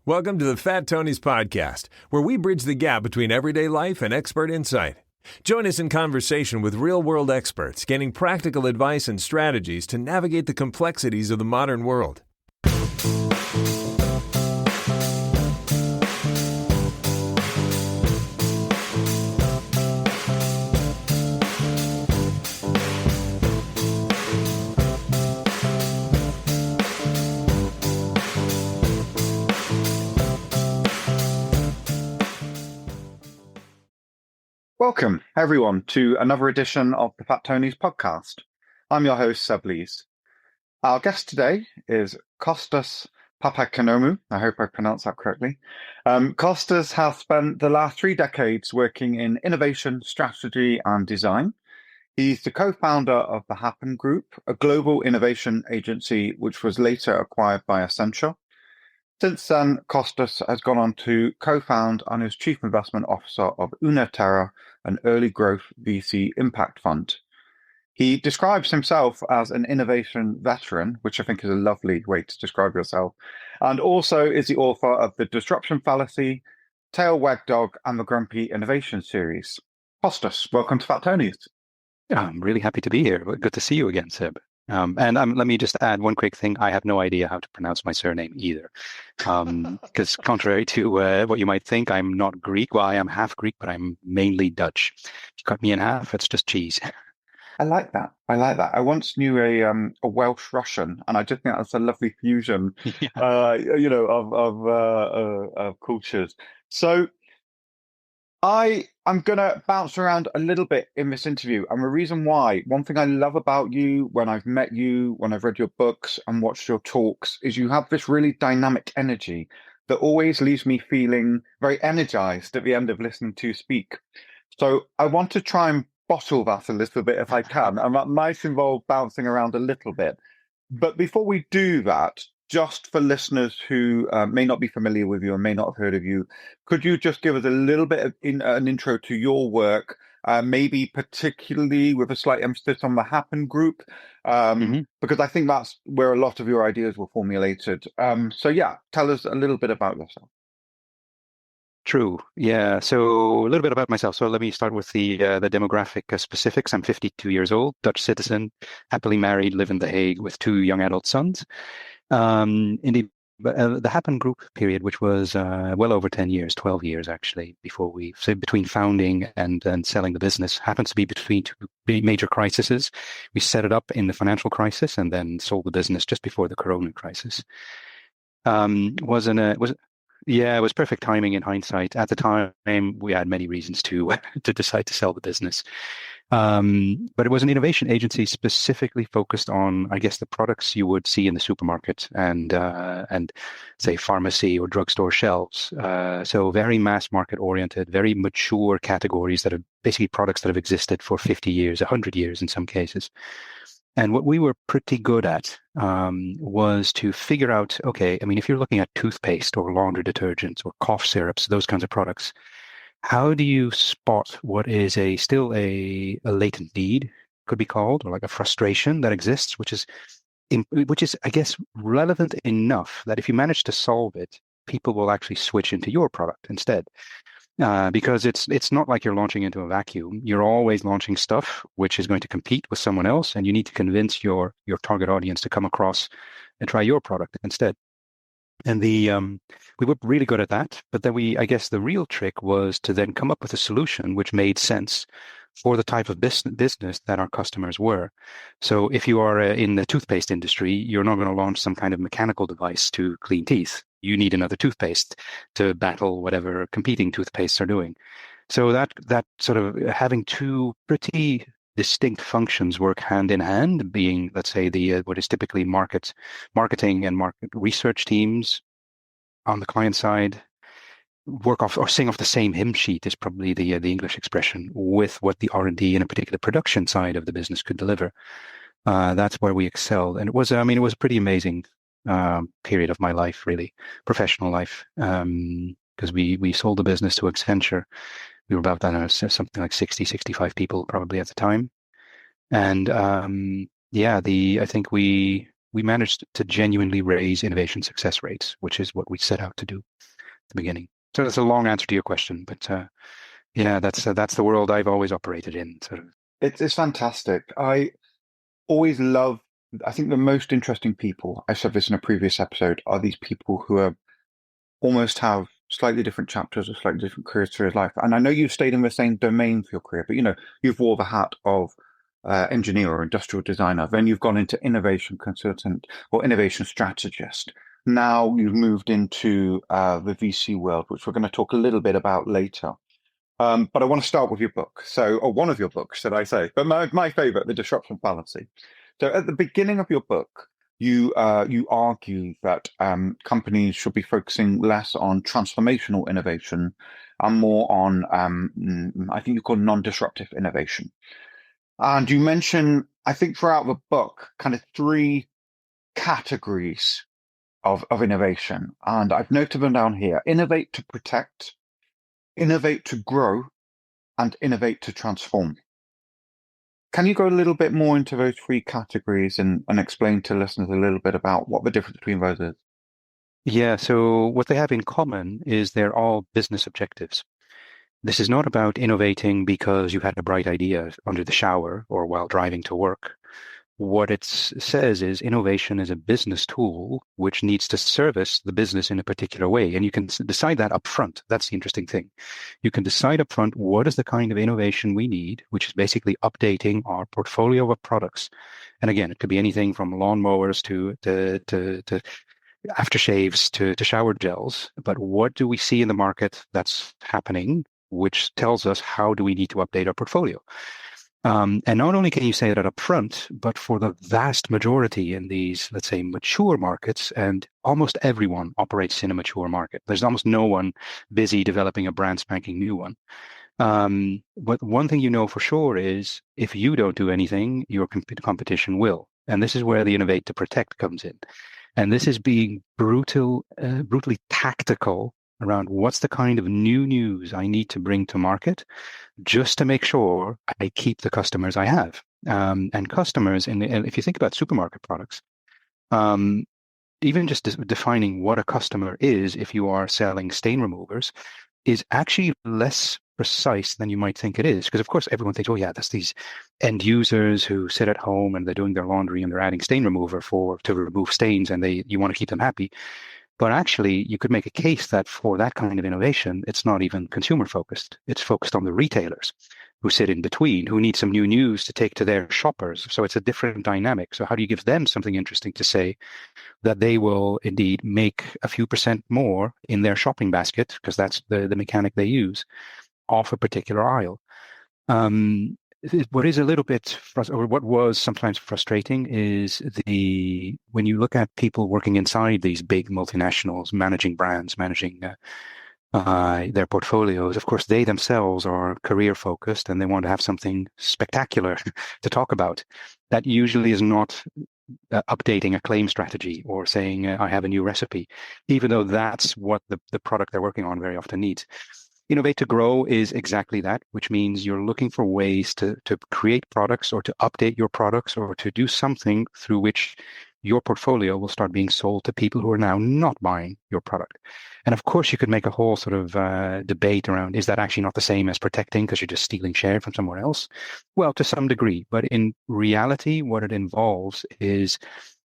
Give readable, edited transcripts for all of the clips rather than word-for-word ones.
Welcome to the Fat Tony's Podcast, where we bridge the gap between everyday life and expert insight. Join us in conversation with real-world experts, gaining practical advice and strategies to navigate the complexities of the modern world. Welcome, everyone, to another edition of the Fat Tony's podcast. I'm your host, Seb Lees. Our guest today is Costas Papaikonomou. I hope I pronounced that correctly. Costas has spent the last 3 decades working in innovation, strategy, and design. He's the co-founder of the Happen Group, a global innovation agency which was later acquired by Accenture. Since then, Costas has gone on to co-found and is Chief Investment Officer of Terra, an early growth VC impact fund. He describes himself as an innovation veteran, which I think is a lovely way to describe yourself, and also is the author of The Disruption Fallacy, Tail Wag Dog, and the Grumpy Innovation series. Costas, welcome to Fat Tony's. I'm really happy to be here. Good to see you again, Seb. Let me just add one quick thing. I have no idea how to pronounce my surname either. Because contrary to what you might think, I'm not Greek. Well, I am half Greek, but I'm mainly Dutch. If you cut me in half, it's just cheese. I like that. I once knew a Welsh Russian, and I just think that's a lovely fusion, of cultures. So I'm going to bounce around a little bit in this interview. And the reason why, one thing I love about you, when I've met you, when I've read your books and watched your talks, is you have this really dynamic energy that always leaves me feeling very energized at the end of listening to you speak. So I want to try and bottle that a little bit if I can. And that might involve bouncing around a little bit. But before we do that, just for listeners who may not be familiar with you and may not have heard of you, could you just give us a little bit of an intro to your work, maybe particularly with a slight emphasis on the Happen Group, because I think that's where a lot of your ideas were formulated. Tell us a little bit about yourself. True. Yeah. So a little bit about myself. So let me start with the demographic specifics. I'm 52 years old, Dutch citizen, happily married, live in The Hague with 2 young adult sons. Indeed, the Happen Group period, which was well over 10 years, 12 years actually, between founding and selling the business, happens to be between 2 major crises. We set it up in the financial crisis and then sold the business just before the Corona crisis. It was perfect timing in hindsight. At the time, we had many reasons to decide to sell the business. But it was an innovation agency specifically focused on, I guess, the products you would see in the supermarket and say pharmacy or drugstore shelves. So very mass market oriented, very mature categories that are basically products that have existed for 50 years, 100 years in some cases. And what we were pretty good at was to figure out, okay, I mean, if you're looking at toothpaste or laundry detergents or cough syrups, those kinds of products, how do you spot what is still a latent need, could be called, or like a frustration that exists, which is, I guess, relevant enough that if you manage to solve it, people will actually switch into your product instead. Because it's not like you're launching into a vacuum. You're always launching stuff which is going to compete with someone else, and you need to convince your target audience to come across and try your product instead. And we were really good at that. But then I guess the real trick was to then come up with a solution which made sense for the type of business that our customers were. So if you are in the toothpaste industry, you're not going to launch some kind of mechanical device to clean teeth. You need another toothpaste to battle whatever competing toothpastes are doing. So that sort of having 2 pretty distinct functions work hand in hand, being, let's say, the what is typically marketing and market research teams on the client side work off or sing off the same hymn sheet is probably the English expression, with what the R&D and a particular production side of the business could deliver. That's where we excelled, and it was a pretty amazing period of my life, really, professional life, because we sold the business to Accenture. We were about, I don't know, something like 60, 65 people probably at the time. And I think we we managed to genuinely raise innovation success rates, which is what we set out to do at the beginning. So that's a long answer to your question, but yeah, that's the world I've always operated in. Sort of. It's fantastic. I always love, I think the most interesting people, I said this in a previous episode, are these people who are almost have slightly different chapters or slightly different careers through his life. And I know you've stayed in the same domain for your career, but you've wore the hat of engineer or industrial designer. Then you've gone into innovation consultant or innovation strategist. Now you've moved into the VC world, which we're going to talk a little bit about later. But I want to start with your book. Or one of your books, should I say? But my favorite, The Disruption Fallacy. So at the beginning of your book, you argue that companies should be focusing less on transformational innovation and more on, I think you call non-disruptive innovation. And you mention, I think throughout the book, kind of three categories of innovation. And I've noted them down here: innovate to protect, innovate to grow, and innovate to transform. Can you go a little bit more into those three categories and explain to listeners a little bit about what the difference between those is? Yeah, so what they have in common is they're all business objectives. This is not about innovating because you had a bright idea under the shower or while driving to work. What it says is innovation is a business tool which needs to service the business in a particular way. And you can decide that up front. That's the interesting thing. You can decide up front what is the kind of innovation we need, which is basically updating our portfolio of products. And again, it could be anything from lawnmowers to aftershaves to shower gels. But what do we see in the market that's happening, which tells us how do we need to update our portfolio? And not only can you say that up front, but for the vast majority in these, let's say, mature markets, and almost everyone operates in a mature market. There's almost no one busy developing a brand spanking new one. But one thing you know for sure is if you don't do anything, your competition will. And this is where the innovate to protect comes in. And this is being brutally tactical around what's the kind of new news I need to bring to market just to make sure I keep the customers I have. And customers, if you think about supermarket products, even just defining what a customer is if you are selling stain removers is actually less precise than you might think it is. Because, of course, everyone thinks, oh, yeah, that's these end users who sit at home and they're doing their laundry and they're adding stain remover to remove stains and you want to keep them happy. But actually, you could make a case that for that kind of innovation, it's not even consumer focused. It's focused on the retailers who sit in between, who need some new news to take to their shoppers. So it's a different dynamic. So how do you give them something interesting to say that they will indeed make a few percent more in their shopping basket, because that's the mechanic they use, off a particular aisle? What is a little bit, or what was sometimes frustrating is when you look at people working inside these big multinationals, managing brands, managing their portfolios. Of course, they themselves are career focused and they want to have something spectacular to talk about. That usually is not updating a claim strategy or saying, I have a new recipe, even though that's what the product they're working on very often needs. Innovate to grow is exactly that, which means you're looking for ways to create products or to update your products or to do something through which your portfolio will start being sold to people who are now not buying your product. And of course, you could make a whole sort of debate around, is that actually not the same as protecting because you're just stealing share from somewhere else? Well, to some degree, but in reality, what it involves is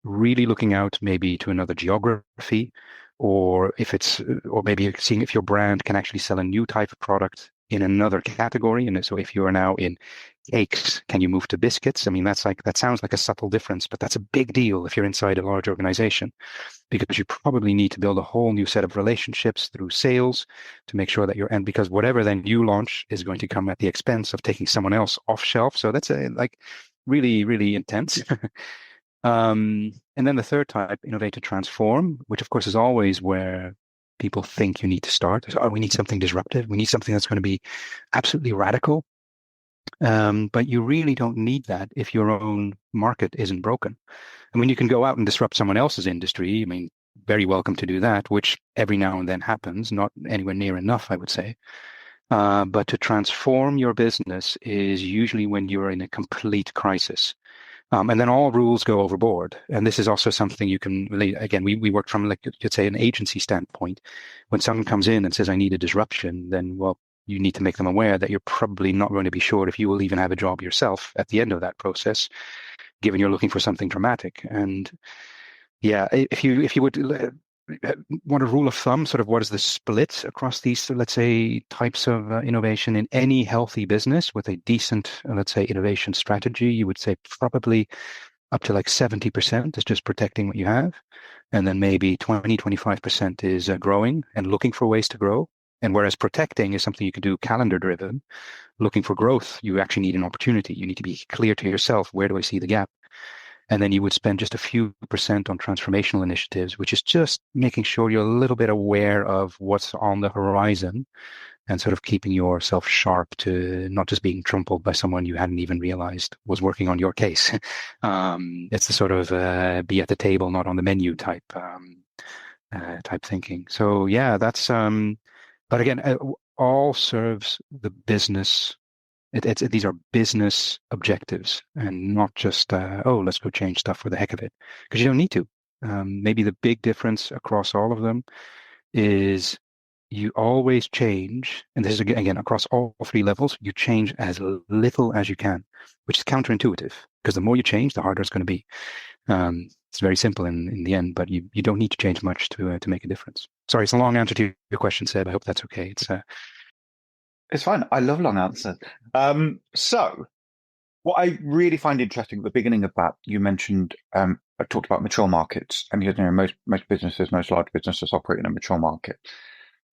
really looking out maybe to another geography, or maybe seeing if your brand can actually sell a new type of product in another category. And so if you are now in cakes, can you move to biscuits? I mean, that sounds like a subtle difference, but that's a big deal if you're inside a large organization, because you probably need to build a whole new set of relationships through sales to make sure that and because whatever then you launch is going to come at the expense of taking someone else off shelf. So that's really, really intense. And then the third type, innovate to transform, which of course is always where people think you need to start. Oh, we need something disruptive. We need something that's going to be absolutely radical. But you really don't need that if your own market isn't broken. I mean, you can go out and disrupt someone else's industry. I mean, very welcome to do that, which every now and then happens, not anywhere near enough, I would say. But to transform your business is usually when you're in a complete crisis. And then all rules go overboard. And this is also something you can really, again, we work from, like, you'd say, an agency standpoint. When someone comes in and says, I need a disruption, then, well, you need to make them aware that you're probably not going to be sure if you will even have a job yourself at the end of that process, given you're looking for something dramatic. And yeah, if you would want a rule of thumb, sort of what is the split across these, let's say, types of innovation in any healthy business with a decent, let's say, innovation strategy, you would say probably up to like 70% is just protecting what you have. And then maybe 25% is growing and looking for ways to grow. And whereas protecting is something you can do calendar driven, looking for growth, you actually need an opportunity. You need to be clear to yourself, where do I see the gap? And then you would spend just a few percent on transformational initiatives, which is just making sure you're a little bit aware of what's on the horizon and sort of keeping yourself sharp to not just being trampled by someone you hadn't even realized was working on your case. It's the sort of be at the table, not on the menu type thinking. So yeah, that's but again, all serves the business. These are business objectives and not just, let's go change stuff for the heck of it, because you don't need to. Maybe the big difference across all of them is you always change, and this is again across all three levels, you change as little as you can, which is counterintuitive, because the more you change, the harder it's going to be. It's very simple in the end, but you don't need to change much to make a difference. Sorry, it's a long answer to your question, Seb. I hope that's okay. It's fine. I love long answers. So what I really find interesting at the beginning of that, you mentioned, I talked about mature markets, and most large businesses operate in a mature market.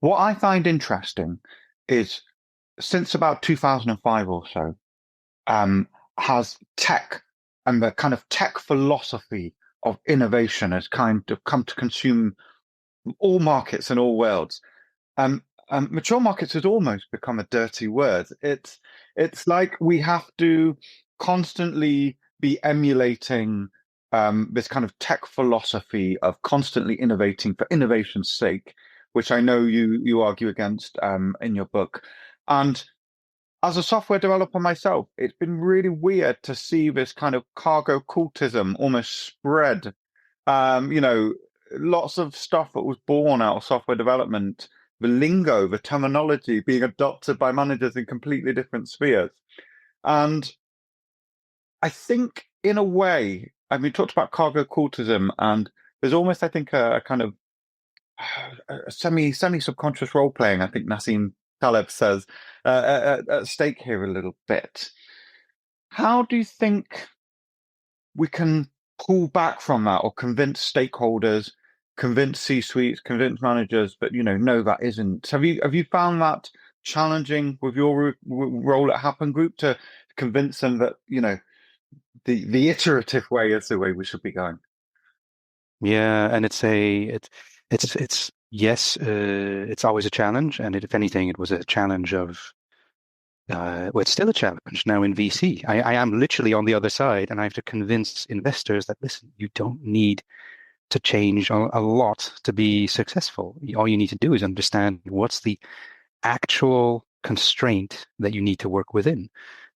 What I find interesting is, since about 2005 or so, has tech and the kind of tech philosophy of innovation has kind of come to consume all markets and all worlds. Mature markets has almost become a dirty word. It's like we have to constantly be emulating this kind of tech philosophy of constantly innovating for innovation's sake, which I know you argue against in your book. And as a software developer myself, it's been really weird to see this kind of cargo cultism almost spread. Lots of stuff that was born out of software development, the lingo, the terminology being adopted by managers in completely different spheres. And I think, in a way, we talked about cargo cultism, and there's almost, I think, a kind of a semi-subconscious role playing, I think Nassim Taleb says, at stake here a little bit. How do you think we can pull back from that, or convince stakeholders, convince C-suites, convince managers that no, that isn't? Have you found that challenging with your role at Happen Group, to convince them that the iterative way is the way we should be going? Yeah, and it's yes, it's always a challenge, and if anything, it was a challenge of. It's still a challenge now in VC. I am literally on the other side, and I have to convince investors that, listen, you don't need to change a lot to be successful. All you need to do is understand what's the actual constraint that you need to work within.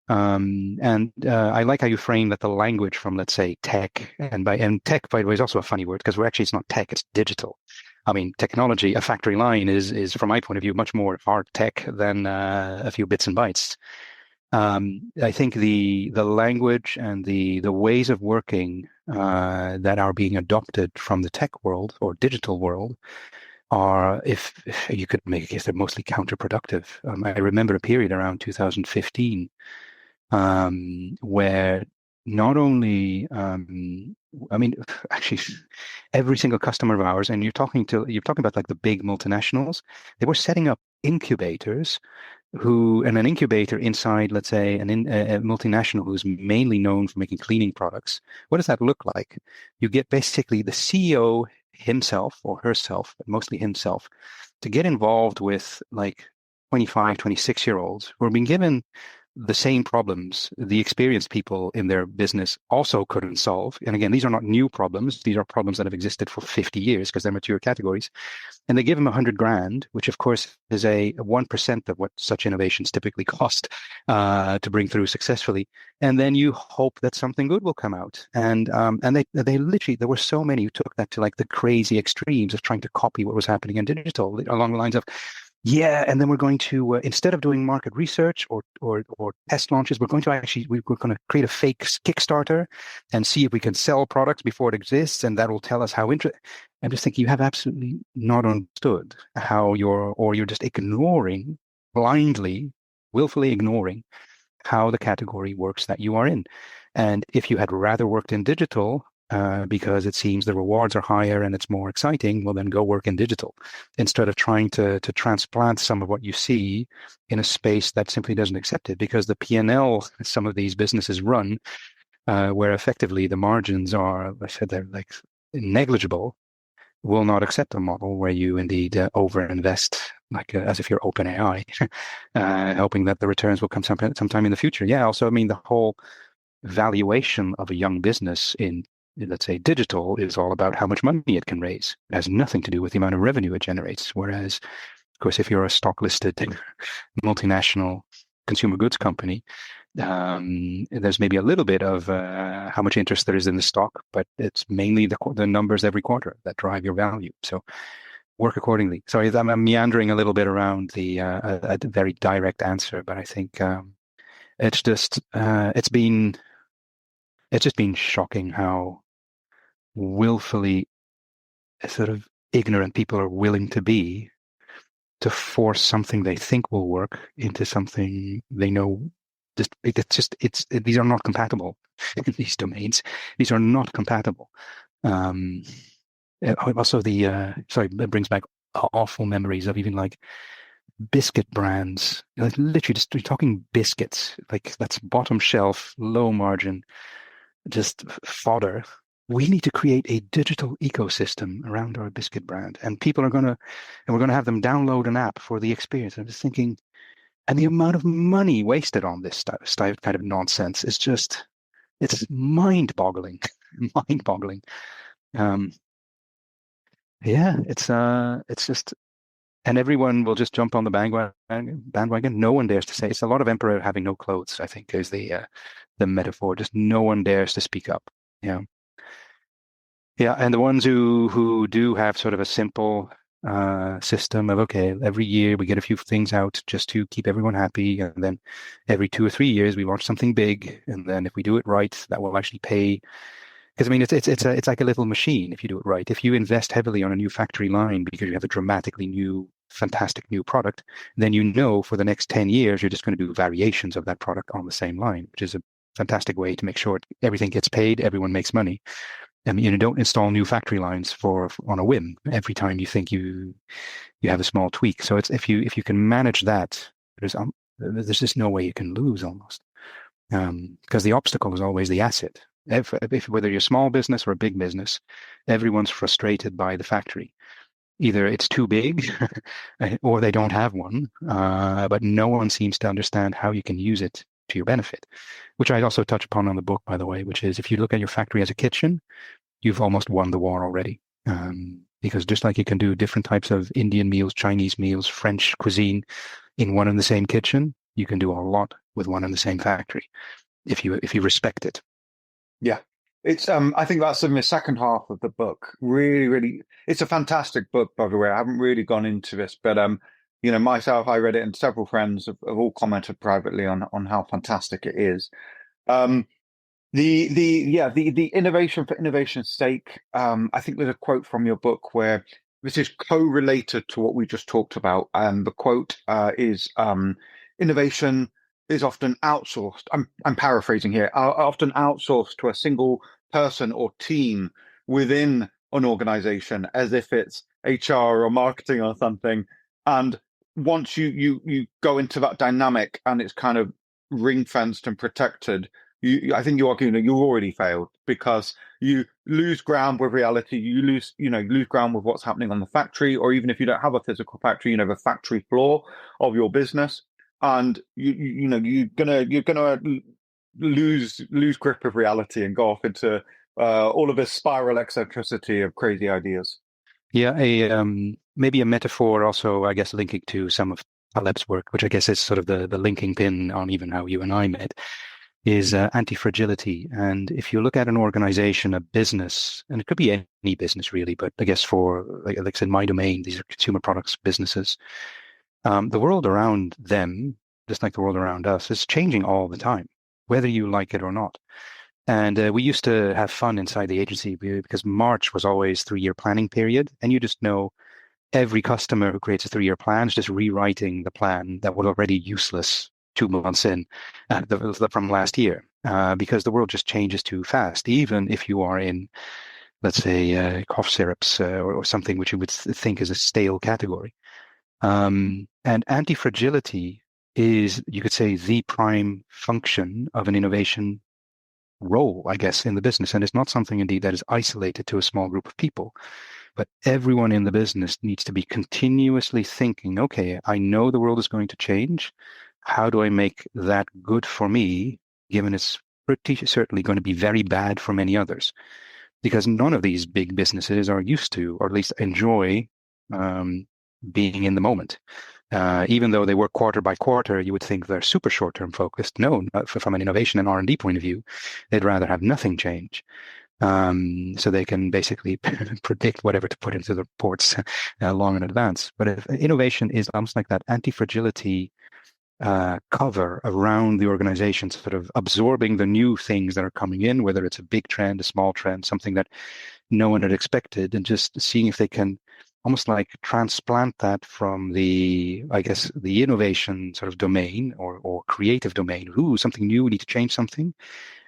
I like how you frame that the language from, let's say, tech, and tech, by the way, is also a funny word, because it's not tech, it's digital. Technology, a factory line is, from my point of view, much more hard tech than a few bits and bytes. I think the language and the ways of working that are being adopted from the tech world or digital world are, if you could make a case, they're mostly counterproductive. I remember a period around 2015 where not only, actually, every single customer of ours, and you're talking about like the big multinationals, they were setting up incubators, and an incubator inside, let's say, a multinational who's mainly known for making cleaning products. What does that look like? You get basically the CEO himself or herself, but mostly himself, to get involved with like 25, 26-year-olds who are being given the same problems the experienced people in their business also couldn't solve. And again, these are not new problems. These are problems that have existed for 50 years because they're mature categories. And they give them 100 grand, which of course is a 1% of what such innovations typically cost to bring through successfully. And then you hope that something good will come out. And they literally, there were so many who took that to like the crazy extremes of trying to copy what was happening in digital along the lines of, yeah, and then we're going to instead of doing market research or test launches, we're going to create a fake Kickstarter and see if we can sell products before it exists, and that will tell us how interesting. I'm just thinking you have absolutely not understood how you're just ignoring blindly, willfully ignoring how the category works that you are in. And if you had rather worked in digital, because it seems the rewards are higher and it's more exciting, well, then go work in digital instead of trying to transplant some of what you see in a space that simply doesn't accept it. Because the P&L some of these businesses run, where effectively the margins are, I said, they're like negligible, will not accept a model where you indeed overinvest, like as if you're OpenAI, hoping that the returns will come sometime in the future. Yeah, also, I mean, the whole valuation of a young business in, let's say, digital is all about how much money it can raise. It has nothing to do with the amount of revenue it generates. Whereas, of course, if you're a stock listed multinational consumer goods company, there's maybe a little bit of how much interest there is in the stock, but it's mainly the numbers every quarter that drive your value. So work accordingly. Sorry, I'm meandering a little bit around a very direct answer, but I think it's just it's just been shocking how willfully sort of ignorant people are willing to be to force something they think will work into something they know these are not compatible in these domains. These are not compatible. Also, it brings back awful memories of even like biscuit brands. Like literally, just you're talking biscuits, like that's bottom shelf, low margin, just fodder. We need to create a digital ecosystem around our biscuit brand, and we're going to have them download an app for the experience. I'm just thinking, and the amount of money wasted on this kind of nonsense is just, it's mind-boggling, mind-boggling. Yeah, it's just, and everyone will just jump on the bandwagon. No one dares to say. It's a lot of emperor having no clothes, I think, is the metaphor. Just no one dares to speak up. Yeah. Yeah, and the ones who do have sort of a simple system of, okay, every year we get a few things out just to keep everyone happy, and then every 2 or 3 years we launch something big, and then if we do it right, that will actually pay. Because I mean, it's like a little machine if you do it right. If you invest heavily on a new factory line because you have a dramatically new, fantastic new product, then you know for the next 10 years you're just going to do variations of that product on the same line, which is a fantastic way to make sure everything gets paid, everyone makes money. I mean, you don't install new factory lines on a whim every time you think you have a small tweak. So it's if you can manage that, there's just no way you can lose almost, because the obstacle is always the asset. If whether you're a small business or a big business, everyone's frustrated by the factory. Either it's too big, or they don't have one, but no one seems to understand how you can use it to your benefit, which I also touch upon on the book, by the way, which is if you look at your factory as a kitchen, you've almost won the war already. Because just like you can do different types of Indian meals, Chinese meals, French cuisine in one and the same kitchen, you can do a lot with one and the same factory if you respect it. Yeah. It's I think that's in the second half of the book. Really, really, it's a fantastic book, by the way. I haven't really gone into this, but myself, I read it, and several friends have all commented privately on how fantastic it is. The innovation for innovation's sake. I think there's a quote from your book where this is co-related to what we just talked about, and the quote is innovation is often outsourced. I'm paraphrasing here. Often outsourced to a single person or team within an organization, as if it's HR or marketing or something. And once you go into that dynamic and it's kind of ring fenced and protected, I think you argue that you already failed, because you lose ground with reality. You lose ground with what's happening on the factory, or even if you don't have a physical factory, the factory floor of your business. and you're gonna lose grip of reality and go off into all of this spiral eccentricity of crazy ideas. Yeah, maybe a metaphor also, I guess, linking to some of Taleb's work, which I guess is sort of the linking pin on even how you and I met, is anti-fragility. And if you look at an organization, a business, and it could be any business really, but I guess for, like I said, my domain, these are consumer products businesses. The world around them, just like the world around us, is changing all the time, whether you like it or not. And we used to have fun inside the agency because March was always 3-year planning period. And you just know every customer who creates a 3-year plan is just rewriting the plan that was already useless 2 months in from last year because the world just changes too fast. Even if you are in, let's say, cough syrups or something which you would think is a stale category. And anti-fragility is, you could say, the prime function of an innovation role, I guess, in the business. And it's not something indeed that is isolated to a small group of people, but everyone in the business needs to be continuously thinking, okay, I know the world is going to change. How do I make that good for me, given it's pretty certainly going to be very bad for many others? Because none of these big businesses are used to, or at least enjoy, being in the moment. Even though they work quarter by quarter, you would think they're super short-term focused. No, from an innovation and R&D point of view, they'd rather have nothing change. So they can basically predict whatever to put into the reports long in advance. But if innovation is almost like that anti-fragility cover around the organization, sort of absorbing the new things that are coming in, whether it's a big trend, a small trend, something that no one had expected, and just seeing if they can almost like transplant that from the, I guess, the innovation sort of domain or creative domain. Ooh, something new, we need to change something,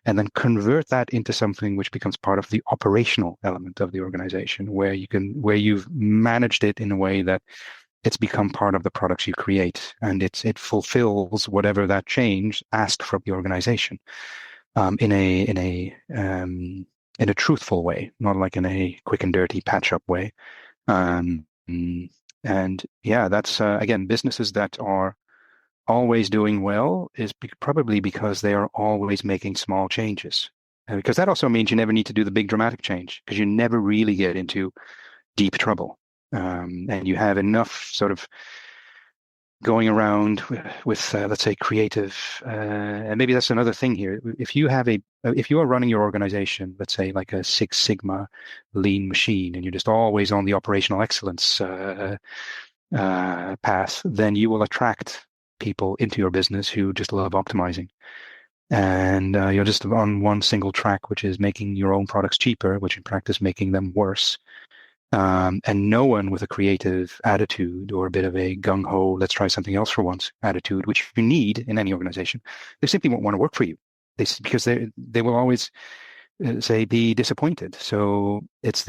and then convert that into something which becomes part of the operational element of the organization, where you've managed it in a way that it's become part of the products you create, and it fulfills whatever that change asked from the organization, in a truthful way, not like in a quick and dirty patch up way. And yeah, that's again, businesses that are always doing well is probably because they are always making small changes. Because that also means you never need to do the big dramatic change, because you never really get into deep trouble. And you have enough sort of going around with let's say, creative, and maybe that's another thing here. If you are running your organization, let's say like a Six Sigma lean machine, and you're just always on the operational excellence path, then you will attract people into your business who just love optimizing. And you're just on one single track, which is making your own products cheaper, which in practice making them worse. And no one with a creative attitude or a bit of a gung-ho, let's try something else for once attitude, which you need in any organization, they simply won't want to work for you. Because they will always say be disappointed. So it's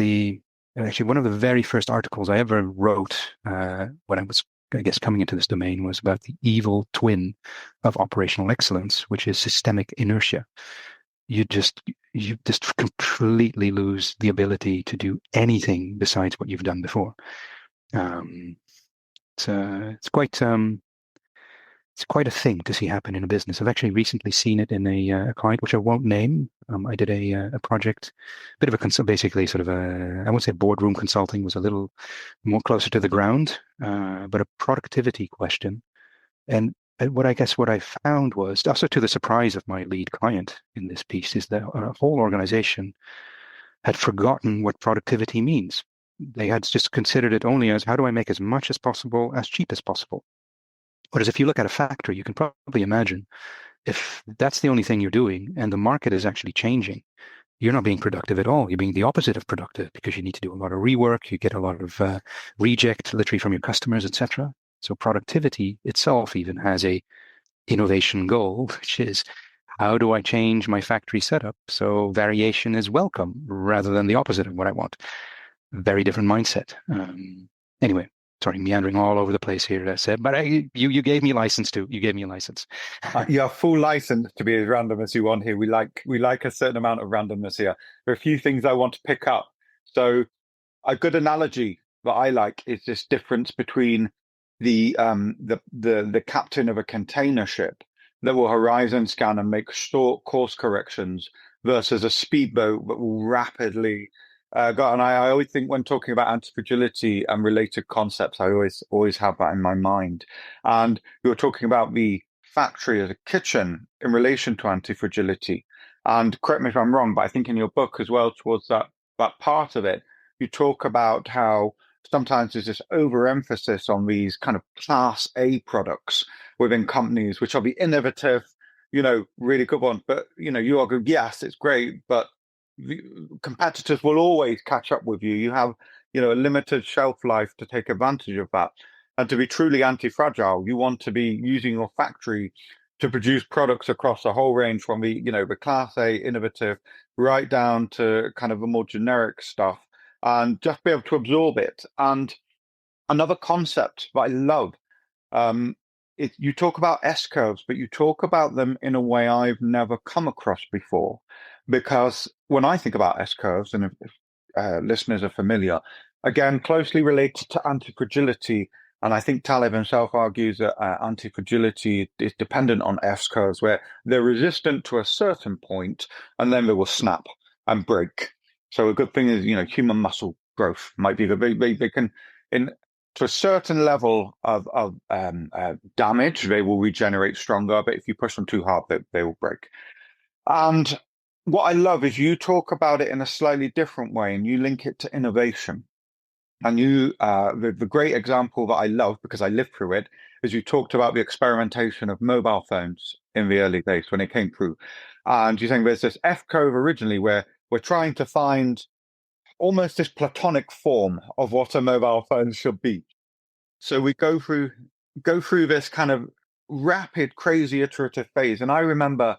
actually one of the very first articles I ever wrote when I was, I guess, coming into this domain was about the evil twin of operational excellence, which is systemic inertia. You just completely lose the ability to do anything besides what you've done before. It's quite a thing to see happen in a business. I've actually recently seen it in a client, which I won't name. I did a project, a bit of a basically sort of I won't say boardroom consulting, was a little more closer to the ground, but a productivity question. And what I found was, also to the surprise of my lead client in this piece, is that a whole organization had forgotten what productivity means. They had just considered it only as, how do I make as much as possible, as cheap as possible? Whereas if you look at a factory, you can probably imagine if that's the only thing you're doing and the market is actually changing, you're not being productive at all. You're being the opposite of productive, because you need to do a lot of rework. You get a lot of reject, literally, from your customers, etc. So productivity itself even has a innovation goal, which is, how do I change my factory setup so variation is welcome rather than the opposite of what I want? Very different mindset. Anyway, sorry, meandering all over the place here, I said, but you gave me license to. You gave me a license. You have full license to be as random as you want here. We like a certain amount of randomness here. There are a few things I want to pick up. So a good analogy that I like is this difference between the captain of a container ship that will horizon scan and make short course corrections versus a speedboat that will rapidly go. And I always think when talking about anti-fragility and related concepts, I always have that in my mind. And you were talking about the factory as a kitchen in relation to anti-fragility. And correct me if I'm wrong, but I think in your book as well, towards that part of it, you talk about how sometimes there's this overemphasis on these kind of class A products within companies, which are the innovative, really good ones. But, you argue, yes, it's great, but the competitors will always catch up with you. You have, a limited shelf life to take advantage of that. And to be truly anti-fragile, you want to be using your factory to produce products across a whole range from the class A innovative right down to kind of the more generic stuff, and just be able to absorb it. And another concept that I love, you talk about S-curves, but you talk about them in a way I've never come across before. Because when I think about S-curves, and if listeners are familiar, again, closely related to anti-fragility, and I think Taleb himself argues that anti-fragility is dependent on S-curves, where they're resistant to a certain point, and then they will snap and break. So a good thing is, human muscle growth might be they can, to a certain level of damage, they will regenerate stronger, but if you push them too hard, they will break. And what I love is you talk about it in a slightly different way, and you link it to innovation. And the great example that I love, because I lived through it, is you talked about the experimentation of mobile phones in the early days when it came through. And you're saying there's this F curve originally where we're trying to find almost this platonic form of what a mobile phone should be. So we go through this kind of rapid, crazy iterative phase. And I remember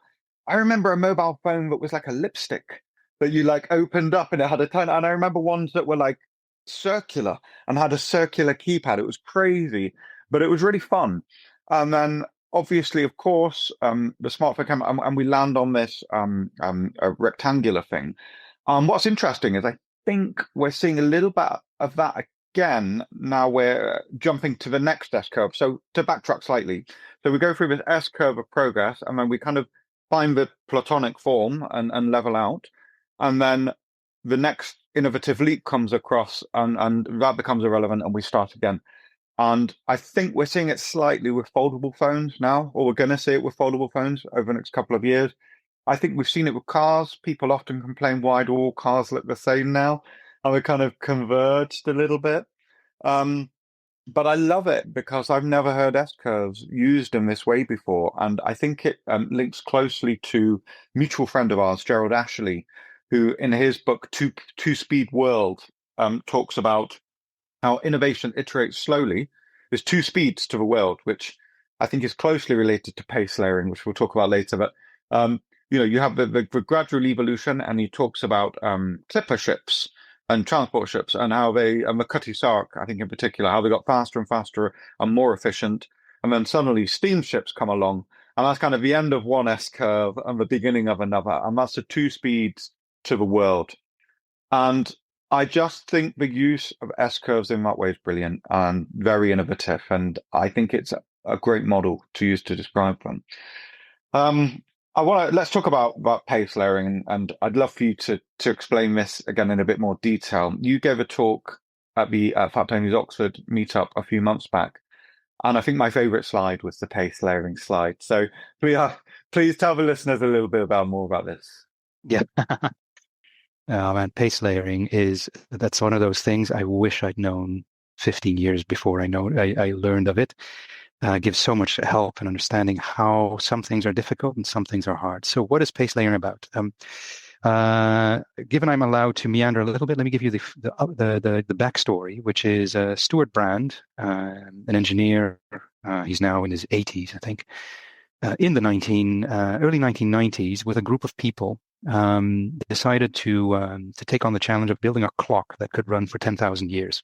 a mobile phone that was like a lipstick that you opened up and it had a tiny, and I remember ones that were like circular and had a circular keypad. It was crazy, but it was really fun. And then obviously, of course, the smartphone came, and we land on this a rectangular thing. What's interesting is I think we're seeing a little bit of that again. Now we're jumping to the next S curve. So to backtrack slightly, so we go through this S curve of progress, and then we kind of find the platonic form and level out, and then the next innovative leap comes across, and that becomes irrelevant, and we start again. And I think we're seeing it slightly with foldable phones now, or we're going to see it with foldable phones over the next couple of years. I think we've seen it with cars. People often complain, why do all cars look the same now? And we kind of converged a little bit. But I love it because I've never heard S-curves used in this way before. And I think it links closely to a mutual friend of ours, Gerald Ashley, who in his book, Two-Speed World, talks about how innovation iterates slowly. There's two speeds to the world, which I think is closely related to pace layering, which we'll talk about later. But, you have the gradual evolution, and he talks about clipper ships and transport ships and how they, and the Cutty Sark, I think in particular, how they got faster and faster and more efficient. And then suddenly steamships come along, and that's kind of the end of one S-curve and the beginning of another. And that's the two speeds to the world. And I just think the use of S-curves in that way is brilliant and very innovative. And I think it's a great model to use to describe them. Let's talk about pace layering, and I'd love for you to explain this again in a bit more detail. You gave a talk at the Fat Tony's Oxford meetup a few months back, and I think my favorite slide was the pace layering slide. So please tell the listeners a little bit more about this. Yeah. And pace layering that's one of those things I wish I'd known 15 years before I learned of it. Gives so much help in understanding how some things are difficult and some things are hard. So what is pace layering about? Given I'm allowed to meander a little bit, let me give you the backstory, which is Stuart Brand, an engineer. He's now in his 80s, I think. In the early 1990s, with a group of people, decided to take on the challenge of building a clock that could run for 10,000 years.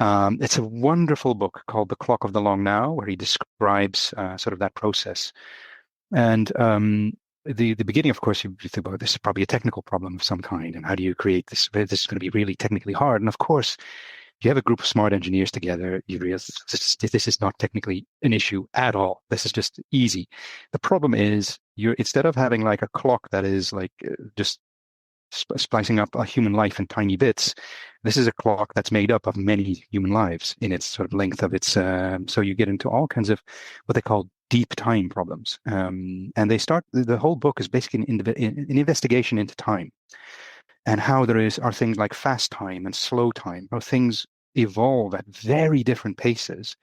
It's a wonderful book called The Clock of the Long Now, where he describes sort of that process. And the beginning, of course, you think about this is probably a technical problem of some kind, and how do you create this? This is going to be really technically hard. And of course, You have a group of smart engineers together, you realize this is not technically an issue at all. This is just easy. The problem is instead of having like a clock that is like just splicing up a human life in tiny bits, this is a clock that's made up of many human lives in its sort of length of its. So you get into all kinds of what they call deep time problems. And the whole book is basically an investigation into time and how are things like fast time and slow time, how things evolve at very different paces.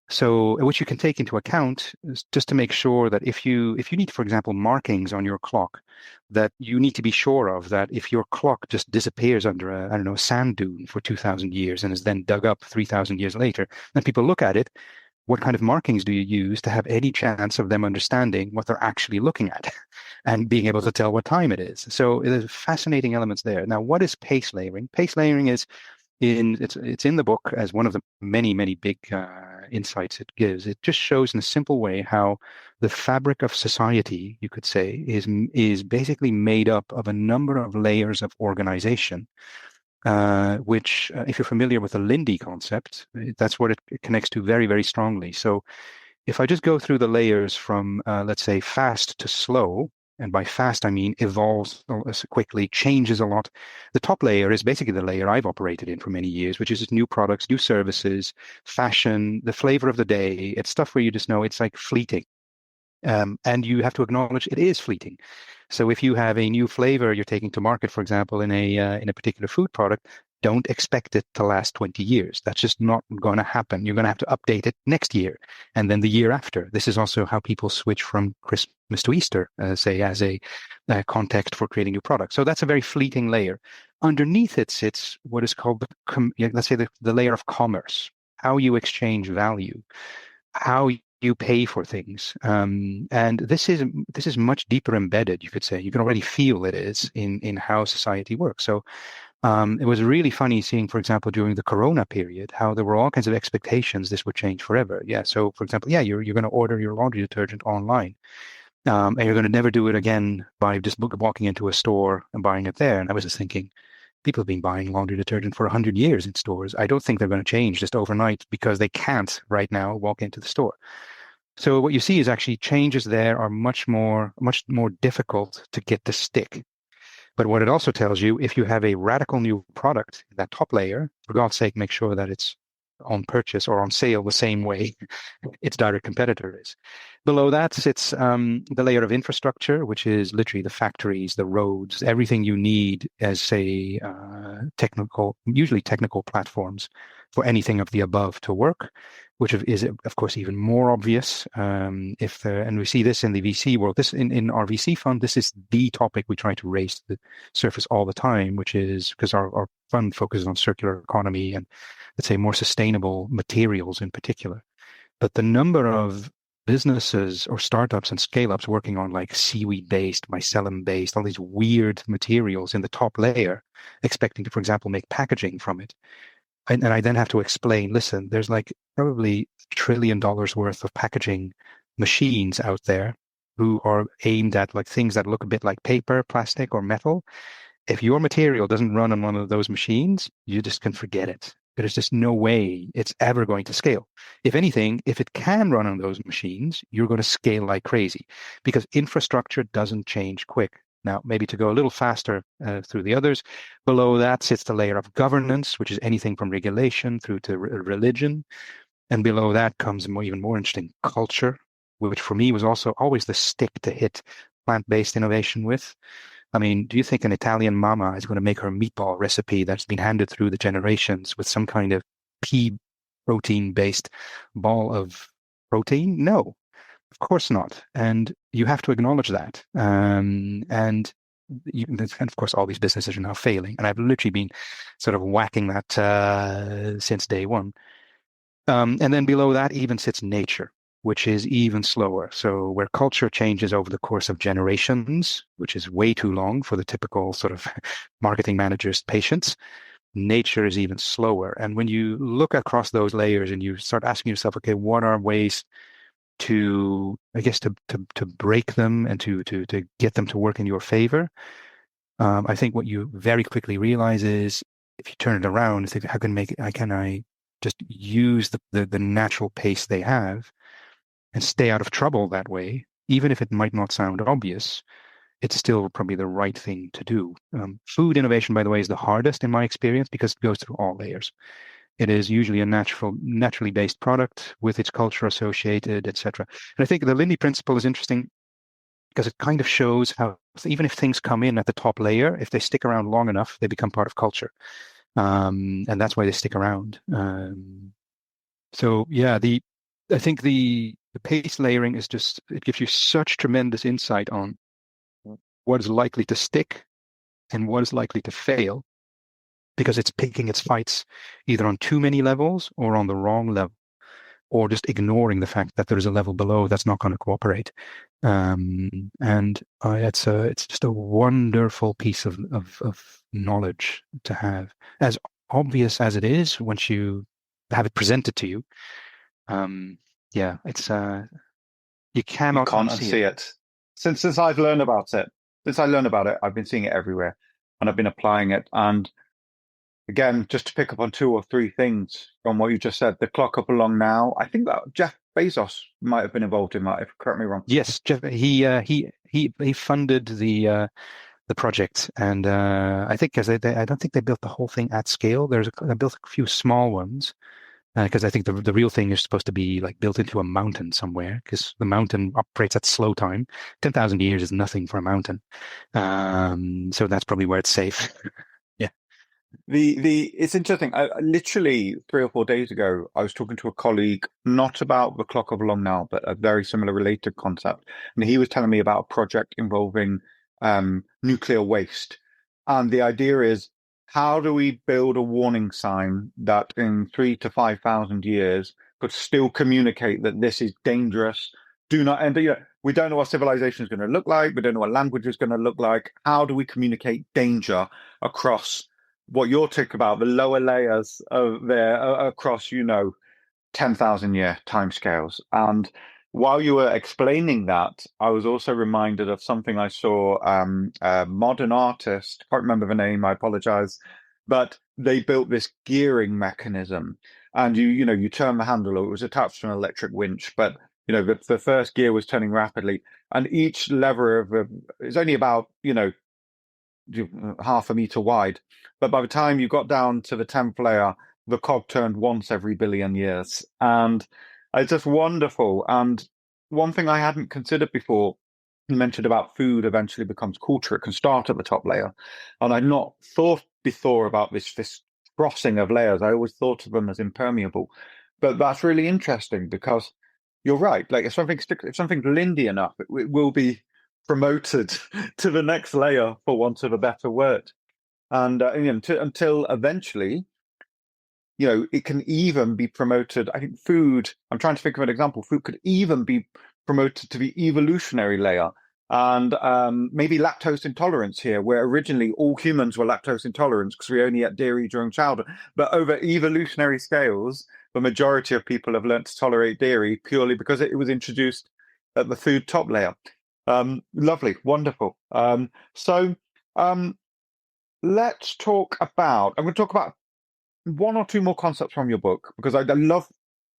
So, which you can take into account just to make sure that if you need, for example, markings on your clock, that you need to be sure of that if your clock just disappears under a sand dune for 2,000 years and is then dug up 3,000 years later, then people look at it. What kind of markings do you use to have any chance of them understanding what they're actually looking at and being able to tell what time it is? So there's fascinating elements there. Now, what is pace layering? Pace layering is it's in the book as one of the many big insights it gives. It just shows in a simple way how the fabric of society, you could say, is basically made up of a number of layers of organization. Which, if you're familiar with the Lindy concept, that's what it connects to very, very strongly. So if I just go through the layers from, let's say, fast to slow, and by fast, I mean evolves quickly, changes a lot. The top layer is basically the layer I've operated in for many years, which is new products, new services, fashion, the flavor of the day. It's stuff where you just know it's like fleeting. And you have to acknowledge it is fleeting. So if you have a new flavor you're taking to market, for example, in a particular food product, don't expect it to last 20 years. That's just not going to happen. You're going to have to update it next year and then the year after. This is also how people switch from Christmas to Easter, say, as a context for creating new products. So that's a very fleeting layer. Underneath it sits what is called, let's say, the layer of commerce, how you exchange value, how you pay for things. And this is much deeper embedded, you could say. You can already feel it is in how society works. So it was really funny seeing, for example, during the Corona period, how there were all kinds of expectations this would change forever. Yeah. So, for example, you're going to order your laundry detergent online, and you're going to never do it again by just walking into a store and buying it there. And I was just thinking, people have been buying laundry detergent for 100 years in stores. I don't think they're going to change just overnight because they can't right now walk into the store. So what you see is actually changes there are much more difficult to get to stick. But what it also tells you, if you have a radical new product, that top layer, for God's sake, make sure that it's on purchase or on sale the same way its direct competitor is. Below that sits the layer of infrastructure, which is literally the factories, the roads, everything you need as, say, usually technical platforms for anything of the above to work, which is, of course, even more obvious. And we see this in the VC world. This in our VC fund, this is the topic we try to raise to the surface all the time, which is because our fund focuses on circular economy and, let's say, more sustainable materials in particular. But the number of businesses or startups and scale-ups working on like seaweed-based, mycelium-based, all these weird materials in the top layer, expecting to, for example, make packaging from it. And I then have to explain, listen, there's like probably $1 trillion worth of packaging machines out there who are aimed at like things that look a bit like paper, plastic, or metal. If your material doesn't run on one of those machines, you just can forget it. There's just no way it's ever going to scale. If anything, if it can run on those machines, you're going to scale like crazy because infrastructure doesn't change quick. Now, maybe to go a little faster through the others, below that sits the layer of governance, which is anything from regulation through to religion. And below that comes even more interesting culture, which for me was also always the stick to hit plant-based innovation with. I mean, do you think an Italian mama is going to make her meatball recipe that's been handed through the generations with some kind of pea protein-based ball of protein? No, of course not. And you have to acknowledge that. And of course, all these businesses are now failing. And I've literally been sort of whacking that since day one. And then below that even sits nature, which is even slower. So where culture changes over the course of generations, which is way too long for the typical sort of marketing manager's patience, nature is even slower. And when you look across those layers and you start asking yourself, okay, what are ways to, I guess, to break them and to get them to work in your favor? I think what you very quickly realize is if you turn it around and think, how can I just use the natural pace they have and stay out of trouble that way, even if it might not sound obvious, it's still probably the right thing to do. Food innovation, by the way, is the hardest in my experience because it goes through all layers. It is usually a naturally based product with its culture associated, etc. And I think the Lindy principle is interesting because it kind of shows how even if things come in at the top layer, if they stick around long enough, they become part of culture. And that's why they stick around. So yeah, I think the pace layering is just, it gives you such tremendous insight on what is likely to stick and what is likely to fail, because it's picking its fights either on too many levels or on the wrong level, or just ignoring the fact that there is a level below that's not going to cooperate. It's just a wonderful piece of knowledge to have, as obvious as it is once you have it presented to you. It's you cannot can't unsee it. Since I've learned about it, I've been seeing it everywhere, and I've been applying it. And again, just to pick up on 2 or 3 things from what you just said, the clock up along now. I think that Jeff Bezos might have been involved in that. If correct me wrong. Yes, Jeff. He funded the project, and I think because I don't think they built the whole thing at scale. They built a few small ones. Because I think the real thing is supposed to be like built into a mountain somewhere, because the mountain operates at slow time. 10,000 years is nothing for a mountain. So that's probably where it's safe. Yeah. It's interesting. Literally 3 or 4 days ago, I was talking to a colleague, not about the clock of along now, but a very similar related concept. And he was telling me about a project involving nuclear waste. And the idea is, how do we build a warning sign that in 3,000 to 5,000 years could still communicate that this is dangerous? Do not enter. We don't know what civilization is going to look like. We don't know what language is going to look like. How do we communicate danger across what you're talking about, the lower layers of there across, 10,000 year timescales? And while you were explaining that, I was also reminded of something I saw, a modern artist, can't remember the name, I apologize, but they built this gearing mechanism. And you turn the handle, it was attached to an electric winch, but the first gear was turning rapidly, and each lever is only about, half a meter wide. But by the time you got down to the 10th layer, the cog turned once every billion years. And it's just wonderful. And one thing I hadn't considered before, you mentioned about food eventually becomes culture. It can start at the top layer. And I'd not thought before about this crossing of layers. I always thought of them as impermeable. But that's really interesting, because you're right. Like if something's lindy enough, it will be promoted to the next layer, for want of a better word. And until eventually, it can even be promoted. I think food, I'm trying to think of an example. Food could even be promoted to the evolutionary layer. And maybe lactose intolerance here, where originally all humans were lactose intolerant because we only ate dairy during childhood. But over evolutionary scales, the majority of people have learned to tolerate dairy purely because it was introduced at the food top layer. Lovely, wonderful. So let's talk about, I'm going to talk about 1 or 2 more concepts from your book, because I love,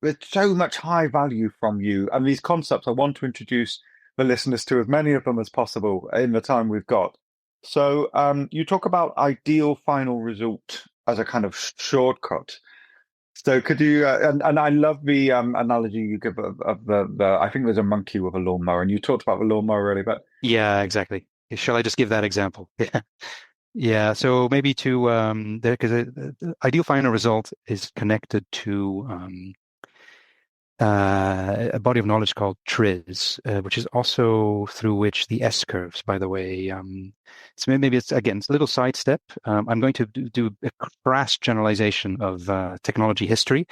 there's so much high value from you. And these concepts, I want to introduce the listeners to as many of them as possible in the time we've got. So you talk about ideal final result as a kind of shortcut. So could you, and I love the analogy you give of the, I think there's a monkey with a lawnmower, and you talked about the lawnmower earlier, but. Yeah, exactly. Shall I just give that example? Yeah. Yeah. So maybe because the ideal final result is connected to a body of knowledge called TRIZ, which is also through which the S curves, by the way. So maybe it's a little sidestep. I'm going to do a crass generalization of technology history,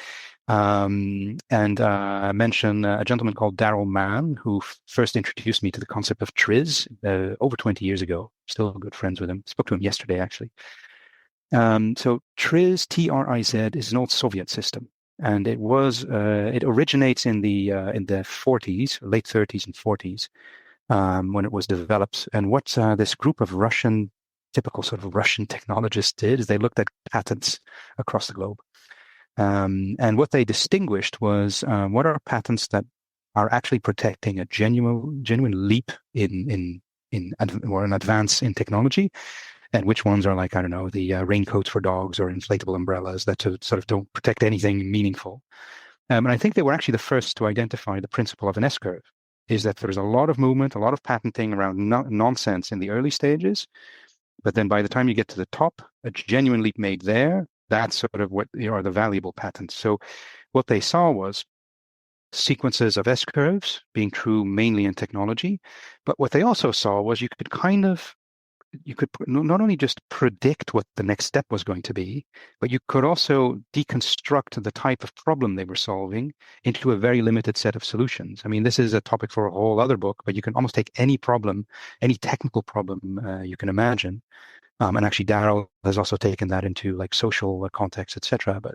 and mention a gentleman called Daryl Mann, who first introduced me to the concept of TRIZ over 20 years ago. Still good friends with him. Spoke to him yesterday, actually. So TRIZ, T-R-I-Z, is an old Soviet system. And it originates in the 40s, late 30s and 40s, when it was developed. And what this group of Russian typical sort of Russian technologists did is they looked at patents across the globe. And what they distinguished was what are patents that are actually protecting a genuine leap or an advance in technology, and which ones are like, I don't know, the raincoats for dogs or inflatable umbrellas that sort of don't protect anything meaningful. And I think they were actually the first to identify the principle of an S-curve, is that there's a lot of movement, a lot of patenting around nonsense in the early stages, but then by the time you get to the top, a genuine leap made there, that's sort of what are the valuable patents. So what they saw was sequences of S-curves being true mainly in technology, but what they also saw was you could not only just predict what the next step was going to be, but you could also deconstruct the type of problem they were solving into a very limited set of solutions. I mean, this is a topic for a whole other book, but you can almost take any problem, any technical problem you can imagine. And actually, Darrell has also taken that into like social context, etc. But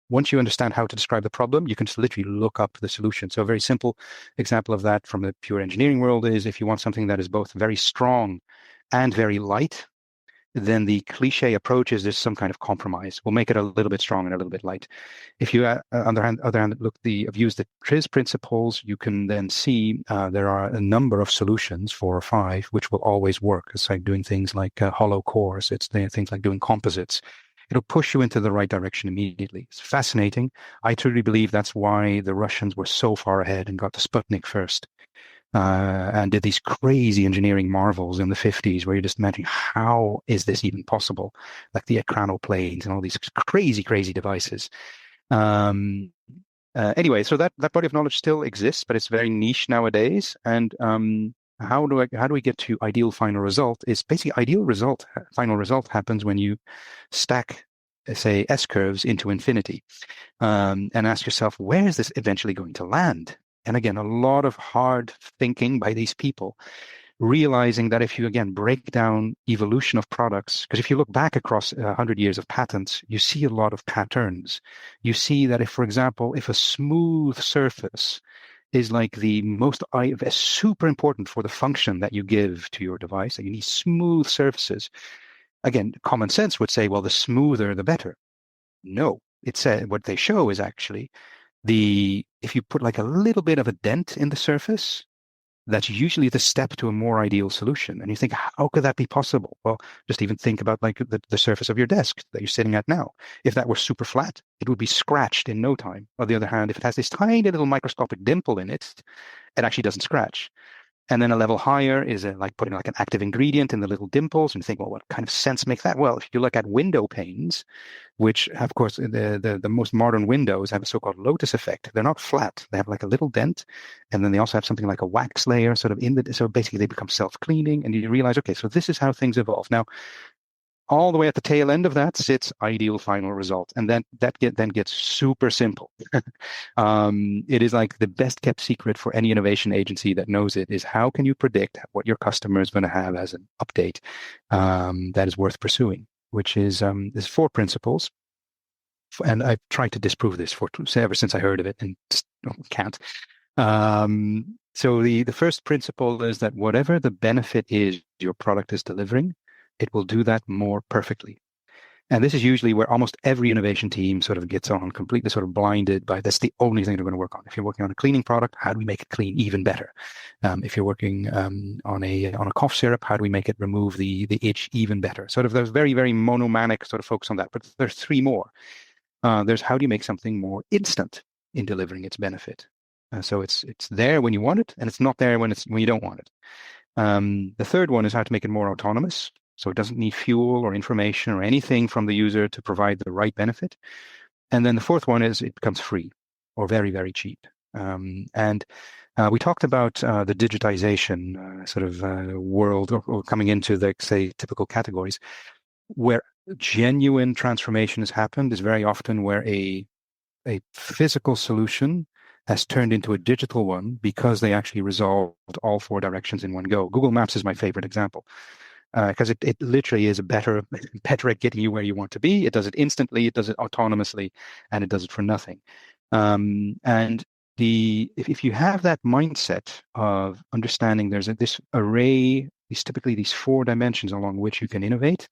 once you understand how to describe the problem, you can just literally look up the solution. So a very simple example of that from the pure engineering world is if you want something that is both very strong and very light, then the cliche approach is there's some kind of compromise. We'll make it a little bit strong and a little bit light. If you, on the other hand, use the TRIZ principles, you can then see there are a number of solutions, 4 or 5, which will always work. It's like doing things like hollow cores. It's things like doing composites. It'll push you into the right direction immediately. It's fascinating. I truly believe that's why the Russians were so far ahead and got to Sputnik first. And did these crazy engineering marvels in the 50s where you're just imagining, how is this even possible? Like the ekranoplanes and all these crazy, crazy devices. Anyway, so that body of knowledge still exists, but it's very niche nowadays. And how do we get to ideal final result? Is basically final result happens when you stack, say, S-curves into infinity, and ask yourself, where is this eventually going to land? And again, a lot of hard thinking by these people, realizing that if you, again, break down evolution of products, because if you look back across 100 years of patents, you see a lot of patterns. You see that if, for example, if a smooth surface is like super important for the function that you give to your device, that you need smooth surfaces. Again, common sense would say, well, the smoother, the better. No, what they show is actually if you put like a little bit of a dent in the surface, that's usually the step to a more ideal solution. And you think, how could that be possible? Well, just even think about like the surface of your desk that you're sitting at now. If that were super flat, it would be scratched in no time. On the other hand, if it has this tiny little microscopic dimple in it, it actually doesn't scratch. And then a level higher is like putting like an active ingredient in the little dimples, and you think, well, what kind of sense makes that? Well, if you look at window panes, which of course the most modern windows have a so-called lotus effect. They're not flat. They have like a little dent, and then they also have something like a wax layer sort of so basically they become self-cleaning, and you realize, okay, so this is how things evolve. Now, all the way at the tail end of that sits ideal final result. And then that gets super simple. It is like the best kept secret for any innovation agency that knows it is how can you predict what your customer is going to have as an update that is worth pursuing, which is there's 4 principles. And I've tried to disprove this ever since I heard of it and just can't. So the first principle is that whatever the benefit is your product is delivering, it will do that more perfectly. And this is usually where almost every innovation team sort of gets on, completely sort of blinded by that's the only thing they're going to work on. If you're working on a cleaning product, how do we make it clean even better? If you're working on a cough syrup, how do we make it remove the itch even better? Sort of there's very, very monomanic sort of focus on that. But there's 3 more. There's how do you make something more instant in delivering its benefit? So it's there when you want it, and it's not there when you don't want it. The third one is how to make it more autonomous. So it doesn't need fuel or information or anything from the user to provide the right benefit. And then the fourth one is it becomes free or very, very cheap. And we talked about the digitization sort of world or coming into the, say, typical categories. Where genuine transformation has happened is very often where a physical solution has turned into a digital one because they actually resolved all 4 directions in one go. Google Maps is my favorite example. Because it literally is better at getting you where you want to be. It does it instantly, it does it autonomously, and it does it for nothing. And if you have that mindset of understanding there's this array, typically these four dimensions along which you can innovate.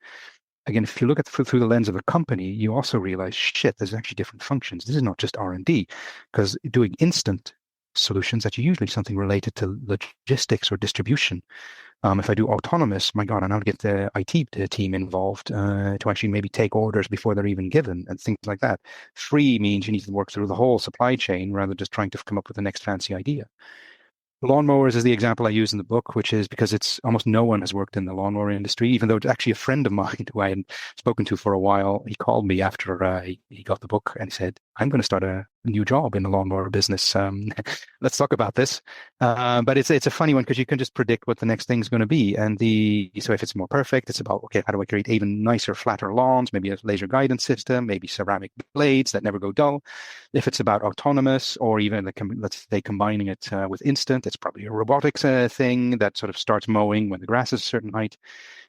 Again, if you look at through the lens of a company, you also realize, shit, there's actually different functions. This is not just R&D, because doing instant solutions, that's usually something related to logistics or distribution. If I do autonomous, my God, I now get the IT team involved to actually maybe take orders before they're even given and things like that. Free means you need to work through the whole supply chain rather than just trying to come up with the next fancy idea. Lawnmowers is the example I use in the book, which is because it's almost no one has worked in the lawnmower industry, even though it's actually a friend of mine who I hadn't spoken to for a while. He called me after he got the book and he said, I'm going to start a new job in the lawnmower business. Let's talk about this. But it's a funny one because you can just predict what the next thing's going to be. And so if it's more perfect, it's about, okay, how do I create even nicer, flatter lawns, maybe a laser guidance system, maybe ceramic blades that never go dull. If it's about autonomous or even, let's say, combining it with instant, it's probably a robotics thing that sort of starts mowing when the grass is a certain height.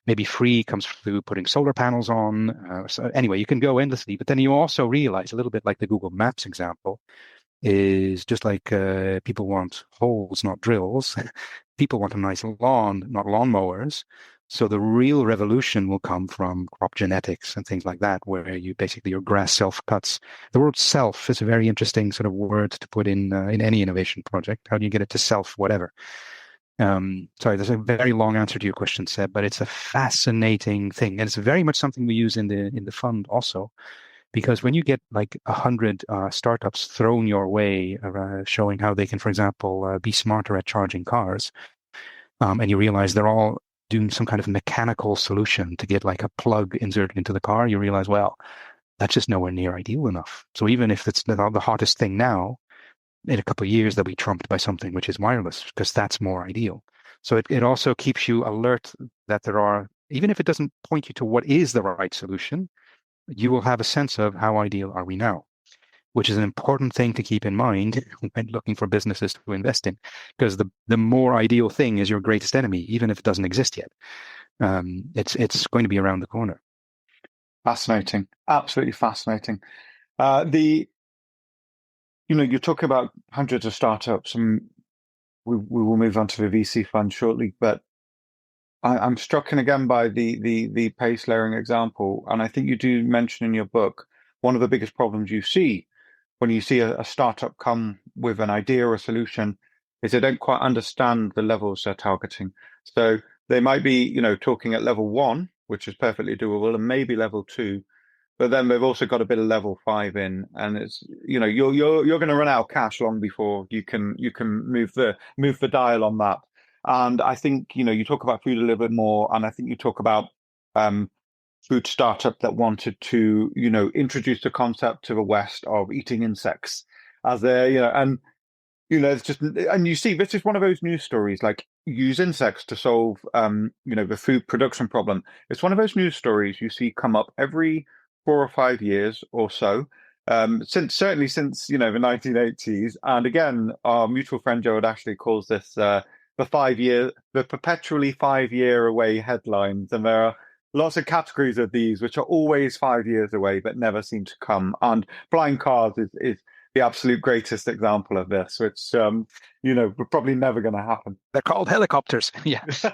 Maybe free comes through putting solar panels on. So anyway, you can go endlessly, but then you also realize, a little bit like the Google Maps example, is just like people want holes, not drills. People want a nice lawn, not lawnmowers. So the real revolution will come from crop genetics and things like that, where you basically your grass self-cuts. The word self is a very interesting sort of word to put in any innovation project. How do you get it to self whatever? Sorry, there's a very long answer to your question, Seb, but it's a fascinating thing. And it's very much something we use in the fund also, because when you get like 100 startups thrown your way, showing how they can, for example, be smarter at charging cars, and you realize they're all doing some kind of mechanical solution to get like a plug inserted into the car, you realize, well, that's just nowhere near ideal enough. So even if it's the hottest thing now, in a couple of years, they'll be trumped by something which is wireless because that's more ideal. So it also keeps you alert that there are, even if it doesn't point you to what is the right solution, you will have a sense of how ideal are we now, which is an important thing to keep in mind when looking for businesses to invest in, because the more ideal thing is your greatest enemy, even if it doesn't exist yet. It's going to be around the corner. Fascinating. Absolutely fascinating. You're talking about hundreds of startups, and we will move on to the VC fund shortly. But I'm struck again by the pace layering example, and I think you do mention in your book one of the biggest problems you see when you see a startup come with an idea or a solution is they don't quite understand the levels they're targeting. So they might be, talking at level 1, which is perfectly doable, and maybe level 2. But then they've also got a bit of level 5 in, and it's you're going to run out of cash long before you can move the dial on that. And I think you talk about food a little bit more, and I think you talk about food startup that wanted to introduce the concept to the West of eating insects as it's just, and you see this is one of those news stories, like use insects to solve the food production problem. It's one of those news stories you see come up every 4 or 5 years or so, since the 1980s. And again, our mutual friend Joe Ashley calls this the perpetually 5-year away headlines. And there are lots of categories of these which are always 5 years away but never seem to come. And flying cars is the absolute greatest example of this, which we're probably never going to happen. They're called helicopters. Yeah. So,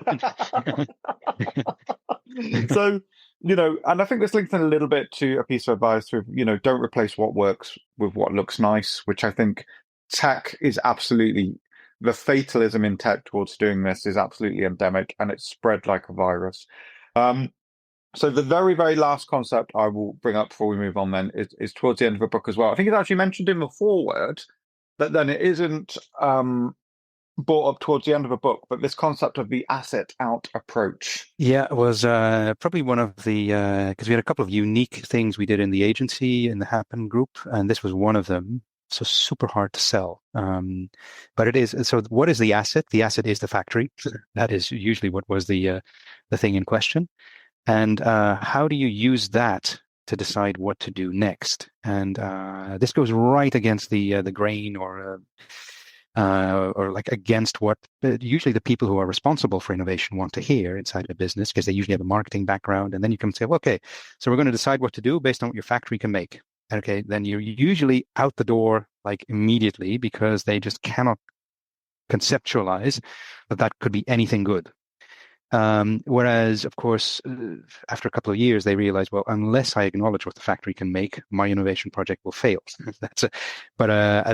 and I think this links in a little bit to a piece of advice with, don't replace what works with what looks nice, which I think tech is absolutely, the fatalism in tech towards doing this is absolutely endemic, and it's spread like a virus. So the very, very last concept I will bring up before we move on then is towards the end of the book as well. I think it's actually mentioned in the foreword, but then it isn't brought up towards the end of the book, but this concept of the asset out approach. Yeah, it was probably one of the, because we had a couple of unique things we did in the agency, in the Happen group, and this was one of them. So super hard to sell. But it is, so what is the asset? The asset is the factory. That is usually what was the thing in question. And how do you use that to decide what to do next? And this goes right against the grain or like against what usually the people who are responsible for innovation want to hear inside a business, because they usually have a marketing background. And then you can say, well, okay, so we're going to decide what to do based on what your factory can make. Okay, then you're usually out the door like immediately, because they just cannot conceptualize that could be anything good. Whereas, of course, after a couple of years, they realized, well, unless I acknowledge what the factory can make, my innovation project will fail.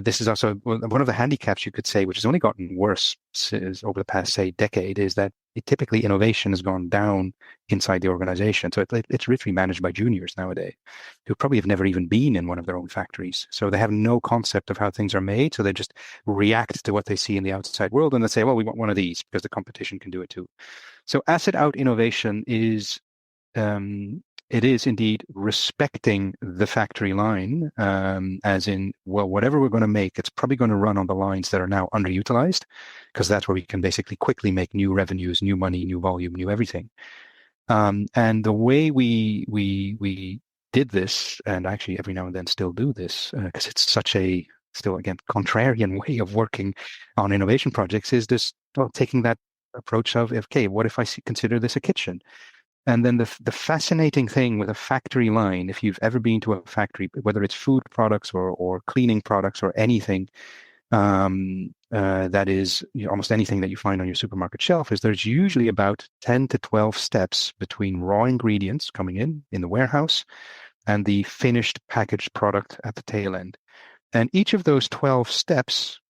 This is also one of the handicaps, you could say, which has only gotten worse over the past, say, decade, is that typically innovation has gone down inside the organization. So it's literally managed by juniors nowadays, who probably have never even been in one of their own factories. So they have no concept of how things are made. So they just react to what they see in the outside world, and they say, well, we want one of these because the competition can do it too. So asset out innovation is it is indeed respecting the factory line, as in, well, whatever we're going to make, it's probably going to run on the lines that are now underutilized, because that's where we can basically quickly make new revenues, new money, new volume, new everything. And the way we did this, and actually every now and then still do this, because it's such a still again contrarian way of working on innovation projects, is this taking that approach of, okay, what if I consider this a kitchen? And then the fascinating thing with a factory line, if you've ever been to a factory, whether it's food products or cleaning products or anything, that is, almost anything that you find on your supermarket shelf, is there's usually about 10 to 12 steps between raw ingredients coming in the warehouse and the finished packaged product at the tail end. And each of those 12 steps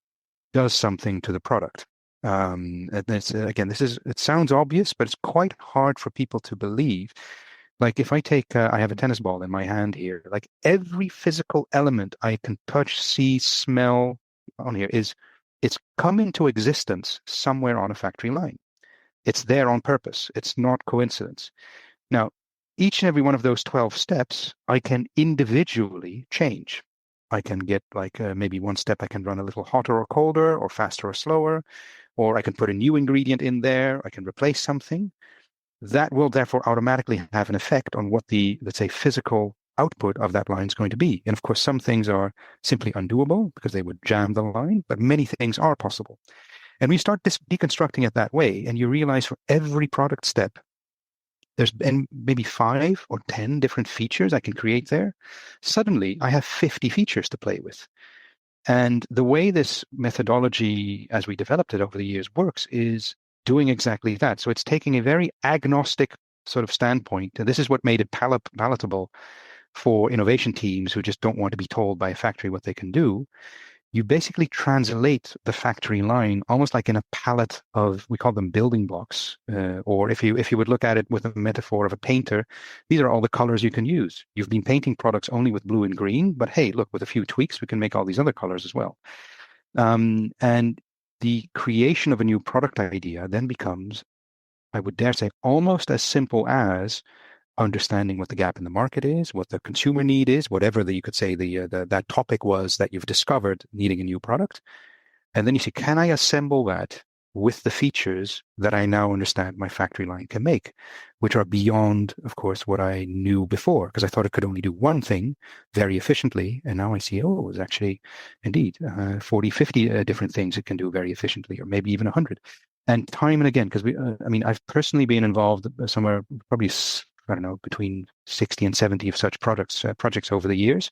does something to the product. It sounds obvious, but it's quite hard for people to believe. Like if I take, I have a tennis ball in my hand here, like every physical element I can touch, see, smell on here it's come into existence somewhere on a factory line. It's there on purpose. It's not coincidence. Now, each and every one of those 12 steps, I can individually change. I can get maybe one step I can run a little hotter or colder or faster or slower, or I can put a new ingredient in there. I can replace something. That will therefore automatically have an effect on what the, let's say, physical output of that line is going to be. And of course, some things are simply undoable because they would jam the line, but many things are possible. And we start deconstructing it that way, and you realize for every product step, there's been maybe 5 or 10 different features I can create there. Suddenly, I have 50 features to play with. And the way this methodology, as we developed it over the years, works is doing exactly that. So it's taking a very agnostic sort of standpoint. And this is what made it palatable for innovation teams who just don't want to be told by a factory what they can do. You basically translate the factory line almost like in a palette of, we call them building blocks. Or if you would look at it with a metaphor of a painter, these are all the colors you can use. You've been painting products only with blue and green, but hey, look, with a few tweaks, we can make all these other colors as well. And the creation of a new product idea then becomes, I would dare say, almost as simple as understanding what the gap in the market is, what the consumer need is, whatever you could say that topic was that you've discovered needing a new product. And then you say, can I assemble that with the features that I now understand my factory line can make, which are beyond, of course, what I knew before, because I thought it could only do one thing very efficiently. And now I see, oh, it's actually indeed 40, 50 different things it can do very efficiently, or maybe even 100. And time and again, because I've personally been involved somewhere probably, I don't know, between 60 and 70 of such projects over the years,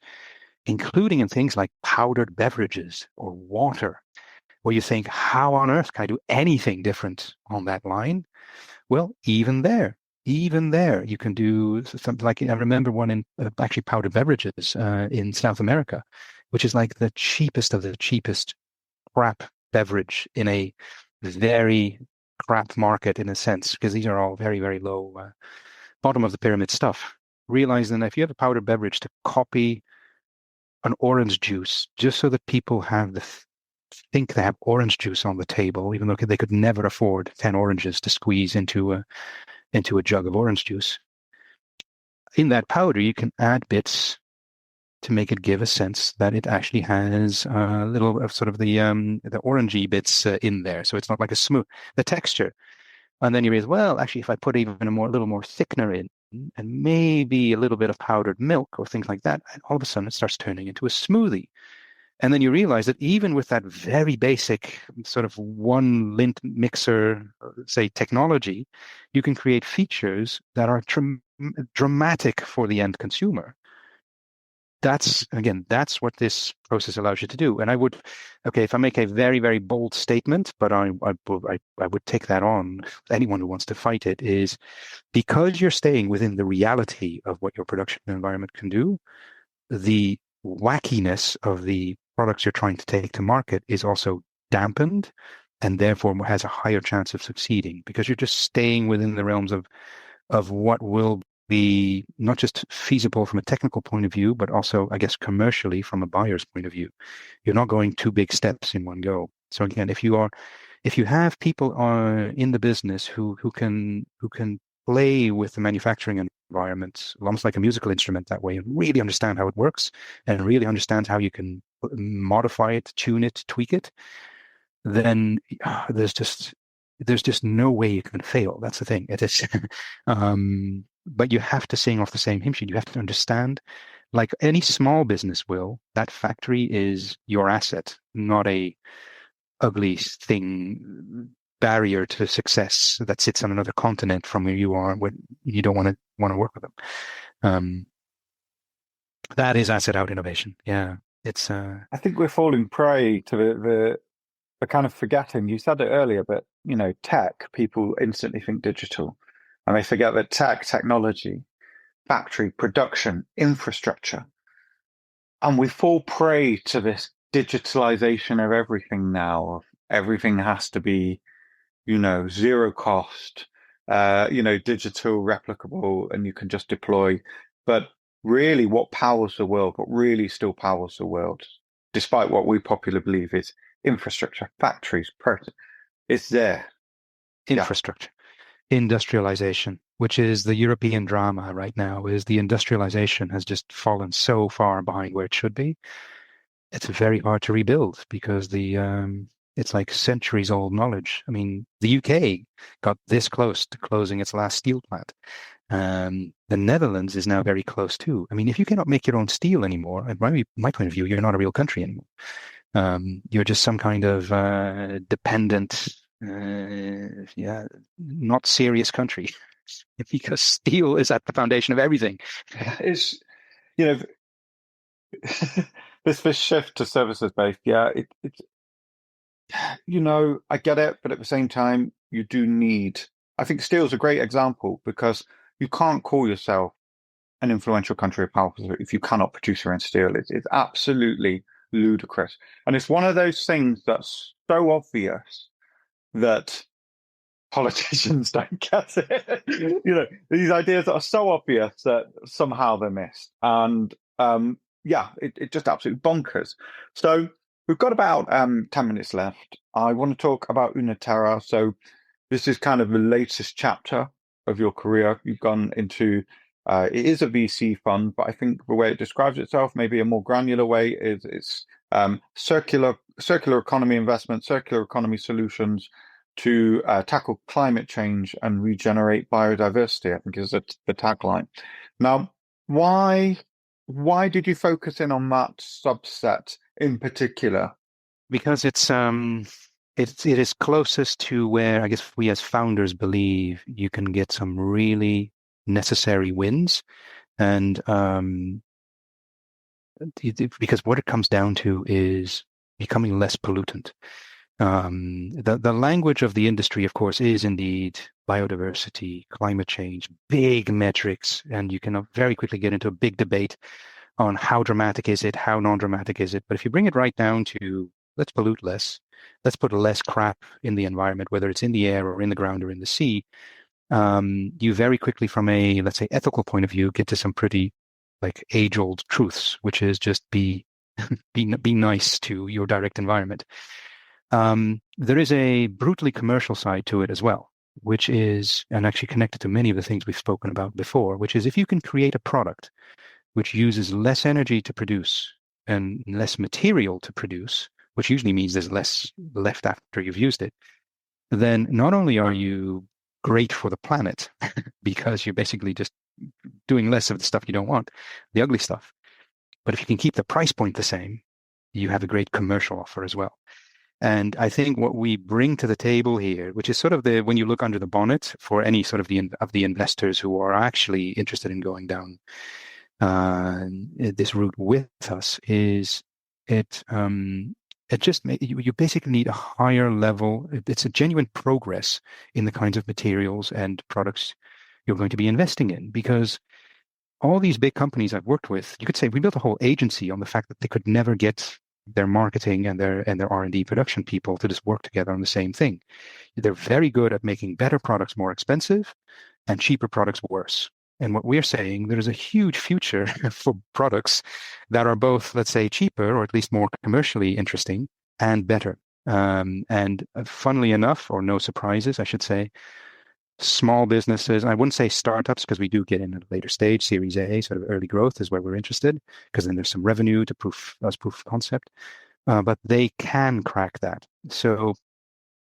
including in things like powdered beverages or water, where you think, how on earth can I do anything different on that line? Well, even there, you can do something like, I remember one in actually powdered beverages in South America, which is like the cheapest of the cheapest crap beverage in a very crap market in a sense, because these are all very, very low bottom of the pyramid stuff. Realizing that if you have a powdered beverage, to copy an orange juice just so that people have think they have orange juice on the table, even though they could never afford 10 oranges to squeeze into a jug of orange juice. In that powder, you can add bits to make it give a sense that it actually has a little of sort of the orangey bits in there. So it's not like a smooth, the texture. And then you realize, well, actually, if I put even a little more thickener in, and maybe a little bit of powdered milk or things like that, all of a sudden it starts turning into a smoothie. And then you realize that even with that very basic sort of one lint mixer, say, technology, you can create features that are dramatic for the end consumer. that's what this process allows you to do. And I would, okay, if I make a very, very bold statement, but I would take that on, anyone who wants to fight it, is because you're staying within the reality of what your production environment can do, the wackiness of the products you're trying to take to market is also dampened and therefore has a higher chance of succeeding because you're just staying within the realms of what will be not just feasible from a technical point of view, but also, I guess, commercially from a buyer's point of view. You're not going two big steps in one go. So again, if you have people in the business who can play with the manufacturing environment, almost like a musical instrument that way, and really understand how it works and really understand how you can modify it, tune it, tweak it, then there's just no way you can fail. That's the thing. It is, but you have to sing off the same hymn sheet. You have to understand, like any small business will, that factory is your asset, not a ugly thing, barrier to success that sits on another continent from where you are, when you don't want to work with them. That is asset out innovation. Yeah, it's. I think we're falling prey to the kind of forgetting. You said it earlier, but tech, people instantly think digital, and they forget that technology, factory, production, infrastructure, and we fall prey to this digitalization of everything now. Everything has to be, zero cost, digital, replicable, and you can just deploy. But really, what really still powers the world, despite what we popularly believe is infrastructure, factories, it's there. Infrastructure. Industrialization, which is the European drama right now, is the industrialization has just fallen so far behind where it should be. It's very hard to rebuild because it's like centuries old knowledge. I mean, the UK got this close to closing its last steel plant. The Netherlands is now very close too. I mean, if you cannot make your own steel anymore, at my point of view, you're not a real country anymore. You're just some kind of dependent, not serious country because steel is at the foundation of everything. It's, this shift to services based. Yeah, it's, I get it, but at the same time, you do need. I think steel is a great example because you can't call yourself an influential country of power if you cannot produce your own steel. It's absolutely ludicrous, and it's one of those things that's so obvious that politicians don't get it. These ideas that are so obvious that somehow they're missed, and it just absolutely bonkers. So we've got about 10 minutes left. I want to talk about Una Terra. So this is kind of the latest chapter of your career. You've gone into, it is a VC fund, but I think the way it describes itself, maybe a more granular way, is it's circular economy investment, circular economy solutions to tackle climate change and regenerate biodiversity, I think is the tagline. Now, why did you focus in on that subset in particular? Because it is closest to where I guess we as founders believe you can get some really necessary wins, and because what it comes down to is becoming less pollutant. The language of the industry, of course, is indeed biodiversity, climate change, big metrics, and you can very quickly get into a big debate on how dramatic is it, how non-dramatic is it. But if you bring it right down to let's pollute less, let's put less crap in the environment, whether it's in the air or in the ground or in the sea, you very quickly, from a, let's say, ethical point of view, get to some pretty like age-old truths, which is just be nice to your direct environment. There is a brutally commercial side to it as well, which is, and actually connected to many of the things we've spoken about before, which is if you can create a product which uses less energy to produce and less material to produce, which usually means there's less left after you've used it, then not only are you great for the planet because you're basically just doing less of the stuff you don't want, the ugly stuff, but if you can keep the price point the same, you have a great commercial offer as well. And I think what we bring to the table here, which is sort of when you look under the bonnet for any sort of the investors who are actually interested in going down this route with us is it just you basically need a higher level. It's a genuine progress in the kinds of materials and products you're going to be investing in, because all these big companies I've worked with, you could say we built a whole agency on the fact that they could never get their marketing and their R&D production people to just work together on the same thing. They're very good at making better products more expensive and cheaper products worse. And what we're saying, there is a huge future for products that are both, let's say, cheaper or at least more commercially interesting and better. And funnily enough, or no surprises, I should say, small businesses, I wouldn't say startups because we do get in at a later stage, Series A, sort of early growth is where we're interested, because then there's some revenue to proof of concept. But they can crack that. So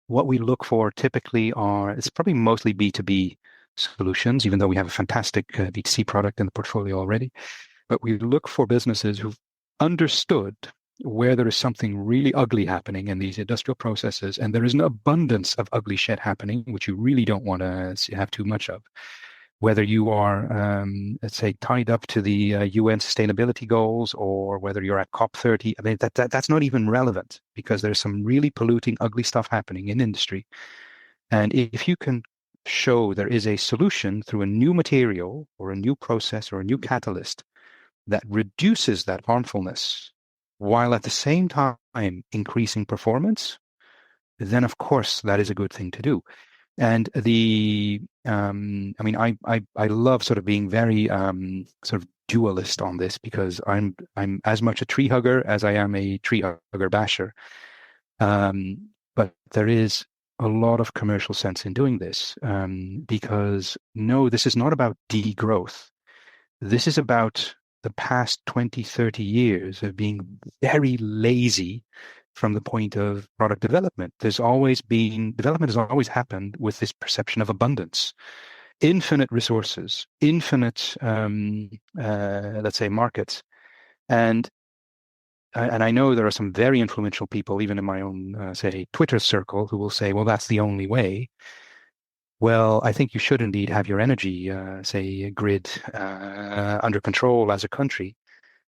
what we look for typically it's probably mostly B2B solutions, even though we have a fantastic B2C product in the portfolio already. But we look for businesses who've understood where there is something really ugly happening in these industrial processes, and there is an abundance of ugly shit happening, which you really don't want to have too much of. Whether you are, let's say, tied up to the UN sustainability goals, or whether you're at COP30, I mean, that's not even relevant, because there's some really polluting, ugly stuff happening in industry. And if you can show there is a solution through a new material or a new process or a new catalyst that reduces that harmfulness while at the same time increasing performance, then of course that is a good thing to do. And I mean, I love sort of being very sort of dualist on this, because I'm as much a tree hugger as I am a tree hugger basher. But there is a lot of commercial sense in doing this, because no, this is not about degrowth. This is about the past 20, 30 years of being very lazy from the point of product development. Development has always happened with this perception of abundance, infinite resources, infinite, let's say, markets. And I know there are some very influential people, even in my own, say, Twitter circle, who will say, well, that's the only way. Well, I think you should indeed have your energy, say, grid under control as a country.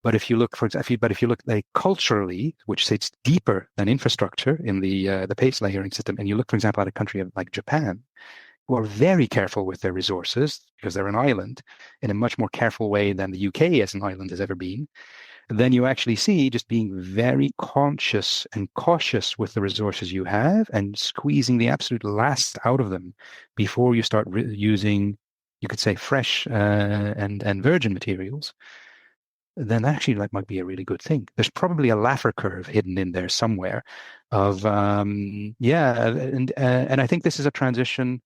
But if you look, if you look like culturally, which sits deeper than infrastructure in the pace layering system, and you look, for example, at a country like Japan, who are very careful with their resources because they're an island, in a much more careful way than the UK as an island has ever been, then you actually see just being very conscious and cautious with the resources you have and squeezing the absolute last out of them before you start using, you could say, fresh and virgin materials. Then actually that might be a really good thing. There's probably a Laffer curve hidden in there somewhere of, and I think this is a transition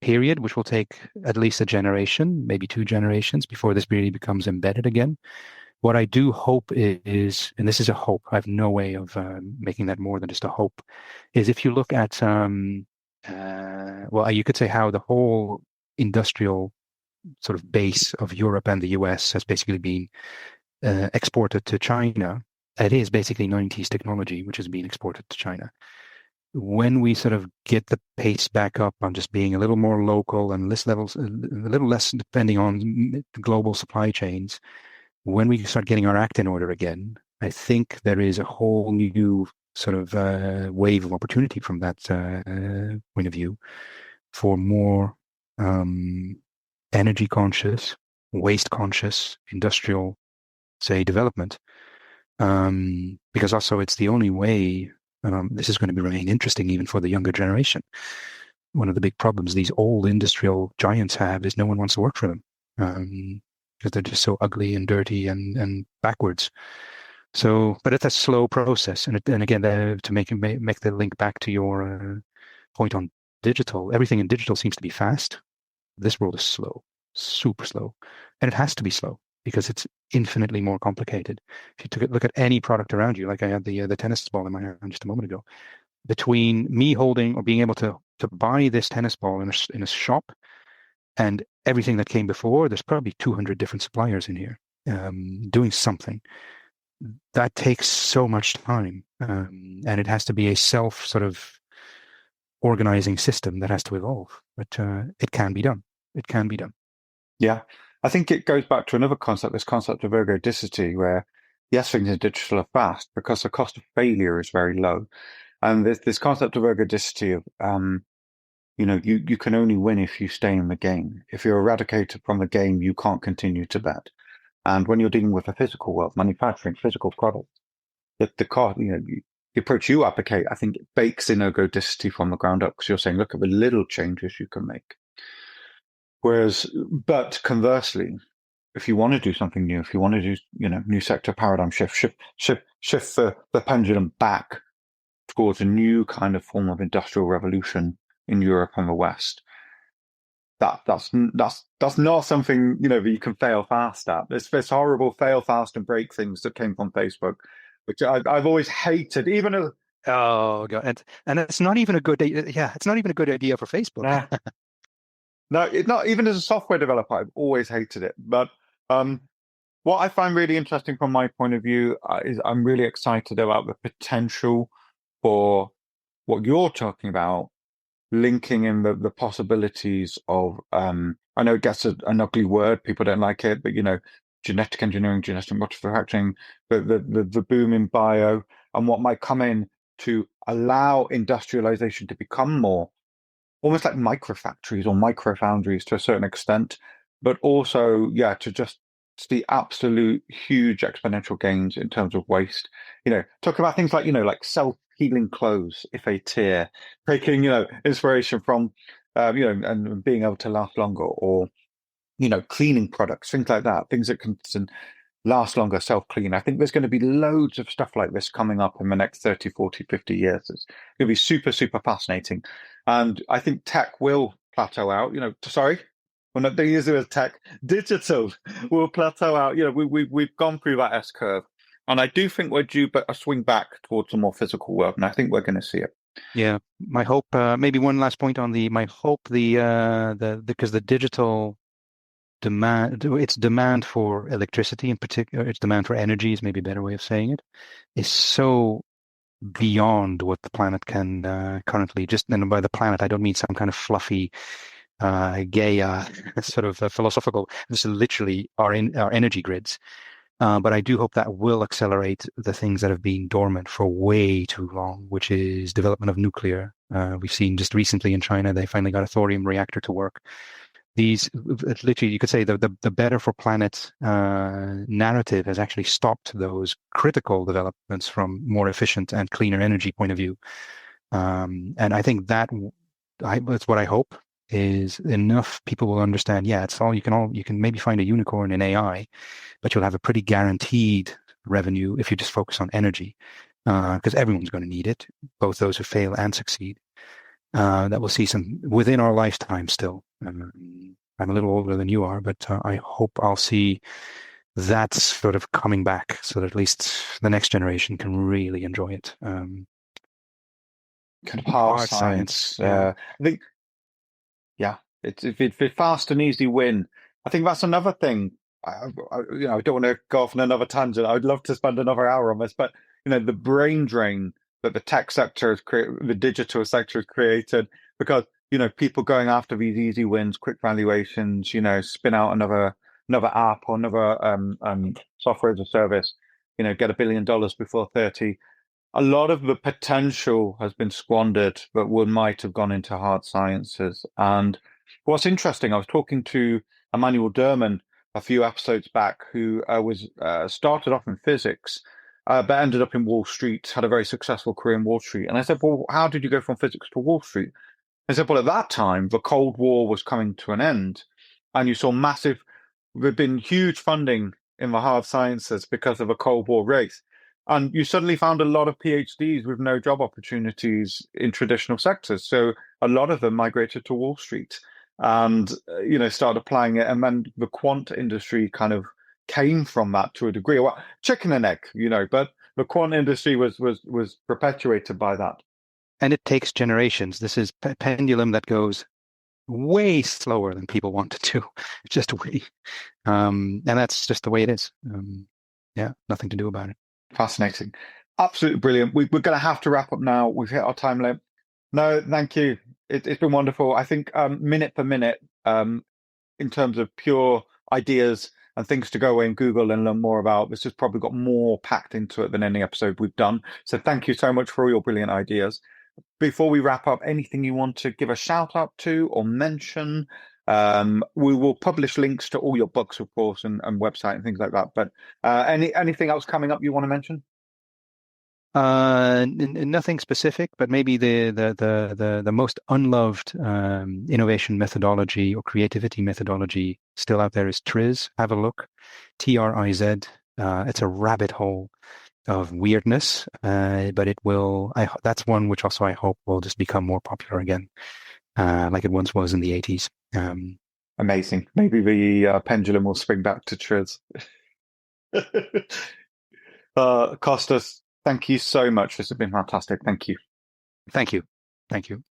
period which will take at least a generation, maybe 2 generations before this really becomes embedded again. What I do hope is, and this is a hope, I have no way of making that more than just a hope, is if you look at, well, you could say how the whole industrial sort of base of Europe and the US has basically been exported to China. It is basically 90s technology which is being exported to China. When we sort of get the pace back up on just being a little more local and a little less depending on global supply chains, when we start getting our act in order again, I think there is a whole new sort of wave of opportunity from that point of view for more energy conscious, waste conscious, industrial, say, development. Because also it's the only way this is going to remain interesting even for the younger generation. One of the big problems these old industrial giants have is no one wants to work for them. Because they're just so ugly and dirty and backwards. So, but it's a slow process. And again, to make the link back to your point on digital, everything in digital seems to be fast. This world is slow, super slow. And it has to be slow because it's infinitely more complicated. If you look at any product around you, like I had the tennis ball in my hand just a moment ago, between me holding or being able to buy this tennis ball in a shop and everything that came before, there's probably 200 different suppliers in here doing something. That takes so much time. And it has to be a self sort of organizing system that has to evolve. But it can be done. It can be done. Yeah. I think it goes back to another concept, this concept of ergodicity, where yes, things in digital are fast because the cost of failure is very low. And there's this concept of ergodicity of, you can only win if you stay in the game. If you're eradicated from the game, you can't continue to bet. And when you're dealing with a physical world, manufacturing physical products, the approach you advocate, I think it bakes in ergodicity from the ground up because you're saying, look at the little changes you can make. But conversely, if you want to do something new, if you want to do, new sector paradigm shift the pendulum back towards a new kind of form of industrial revolution in Europe and the West, that's not something, that you can fail fast at. There's this horrible fail fast and break things that came from Facebook, which I've always hated, even as Oh god, and it's not even a good it's not even a good idea for Facebook. nah. No, it's not. Even as a software developer, I've always hated it. But what I find really interesting from my point of view is I'm really excited about the potential for what you're talking about, linking in the possibilities of, I know it gets an ugly word, people don't like it, but genetic engineering, genetic modification, the boom in bio, and what might come in to allow industrialization to become more almost like microfactories or microfoundries to a certain extent, but also, to just the absolute huge exponential gains in terms of waste. Talk about things like, like self-healing clothes, if a tear, taking, inspiration from, and being able to last longer, or, cleaning products, things like that, things that can last longer, self-clean. I think there's going to be loads of stuff like this coming up in the next 30, 40, 50 years. It's going to be super, super fascinating. And I think tech will plateau out, sorry, we're not doing it as tech, digital will plateau out. We've gone through that S curve. And I do think we're due a swing back towards a more physical world. And I think we're going to see it. Yeah. My hope, maybe one last point on because the digital its demand for electricity in particular, its demand for energy is maybe a better way of saying it, is so beyond what the planet can currently, and by the planet, I don't mean some kind of fluffy, gay, sort of philosophical, this is literally our energy grids. But I do hope that will accelerate the things that have been dormant for way too long, which is development of nuclear. We've seen just recently in China, they finally got a thorium reactor to work. These literally, you could say the better for planet narrative has actually stopped those critical developments from more efficient and cleaner energy point of view. And I think that's what I hope is enough people will understand. Yeah, it's all you can maybe find a unicorn in AI, but you'll have a pretty guaranteed revenue if you just focus on energy, because everyone's going to need it, both those who fail and succeed. That we'll see some within our lifetime still. I'm a little older than you are, but I hope I'll see that sort of coming back so that at least the next generation can really enjoy it. Kind of hard science. I think, it's fast and easy win. I think that's another thing. I don't want to go off on another tangent. I would love to spend another hour on this, but the brain drain that the tech sector has created, the digital sector has created, because people going after these easy wins, quick valuations, spin out another app or another software as a service, get $1 billion before 30. A lot of the potential has been squandered, but might have gone into hard sciences. And what's interesting, I was talking to Emmanuel Derman a few episodes back, who was started off in physics, but ended up in Wall Street, had a very successful career in Wall Street. And I said, well, how did you go from physics to Wall Street? I said, well, at that time, the Cold War was coming to an end, and you saw there'd been huge funding in the hard sciences because of a Cold War race. And you suddenly found a lot of PhDs with no job opportunities in traditional sectors. So a lot of them migrated to Wall Street and, started applying it. And then the quant industry kind of came from that to a degree. Well, chicken and egg, but the quant industry was perpetuated by that. And it takes generations. This is a pendulum that goes way slower than people want it to. Just way. And that's just the way it is. Nothing to do about it. Fascinating. Absolutely brilliant. We're going to have to wrap up now. We've hit our time limit. No, thank you. It's been wonderful. I think minute per minute, in terms of pure ideas and things to go away and Google and learn more about. This has probably got more packed into it than any episode we've done. So thank you so much for all your brilliant ideas. Before we wrap up, anything you want to give a shout out to or mention? We will publish links to all your books, of course, and website and things like that. But anything else coming up you want to mention? Nothing specific, but maybe the most unloved innovation methodology or creativity methodology still out there is TRIZ. Have a look, TRIZ. It's a rabbit hole of weirdness, but it will. That's one which also I hope will just become more popular again, like it once was in the 80s. Amazing. Maybe the pendulum will swing back to TRIZ. Costas, thank you so much. This has been fantastic. Thank you. Thank you. Thank you.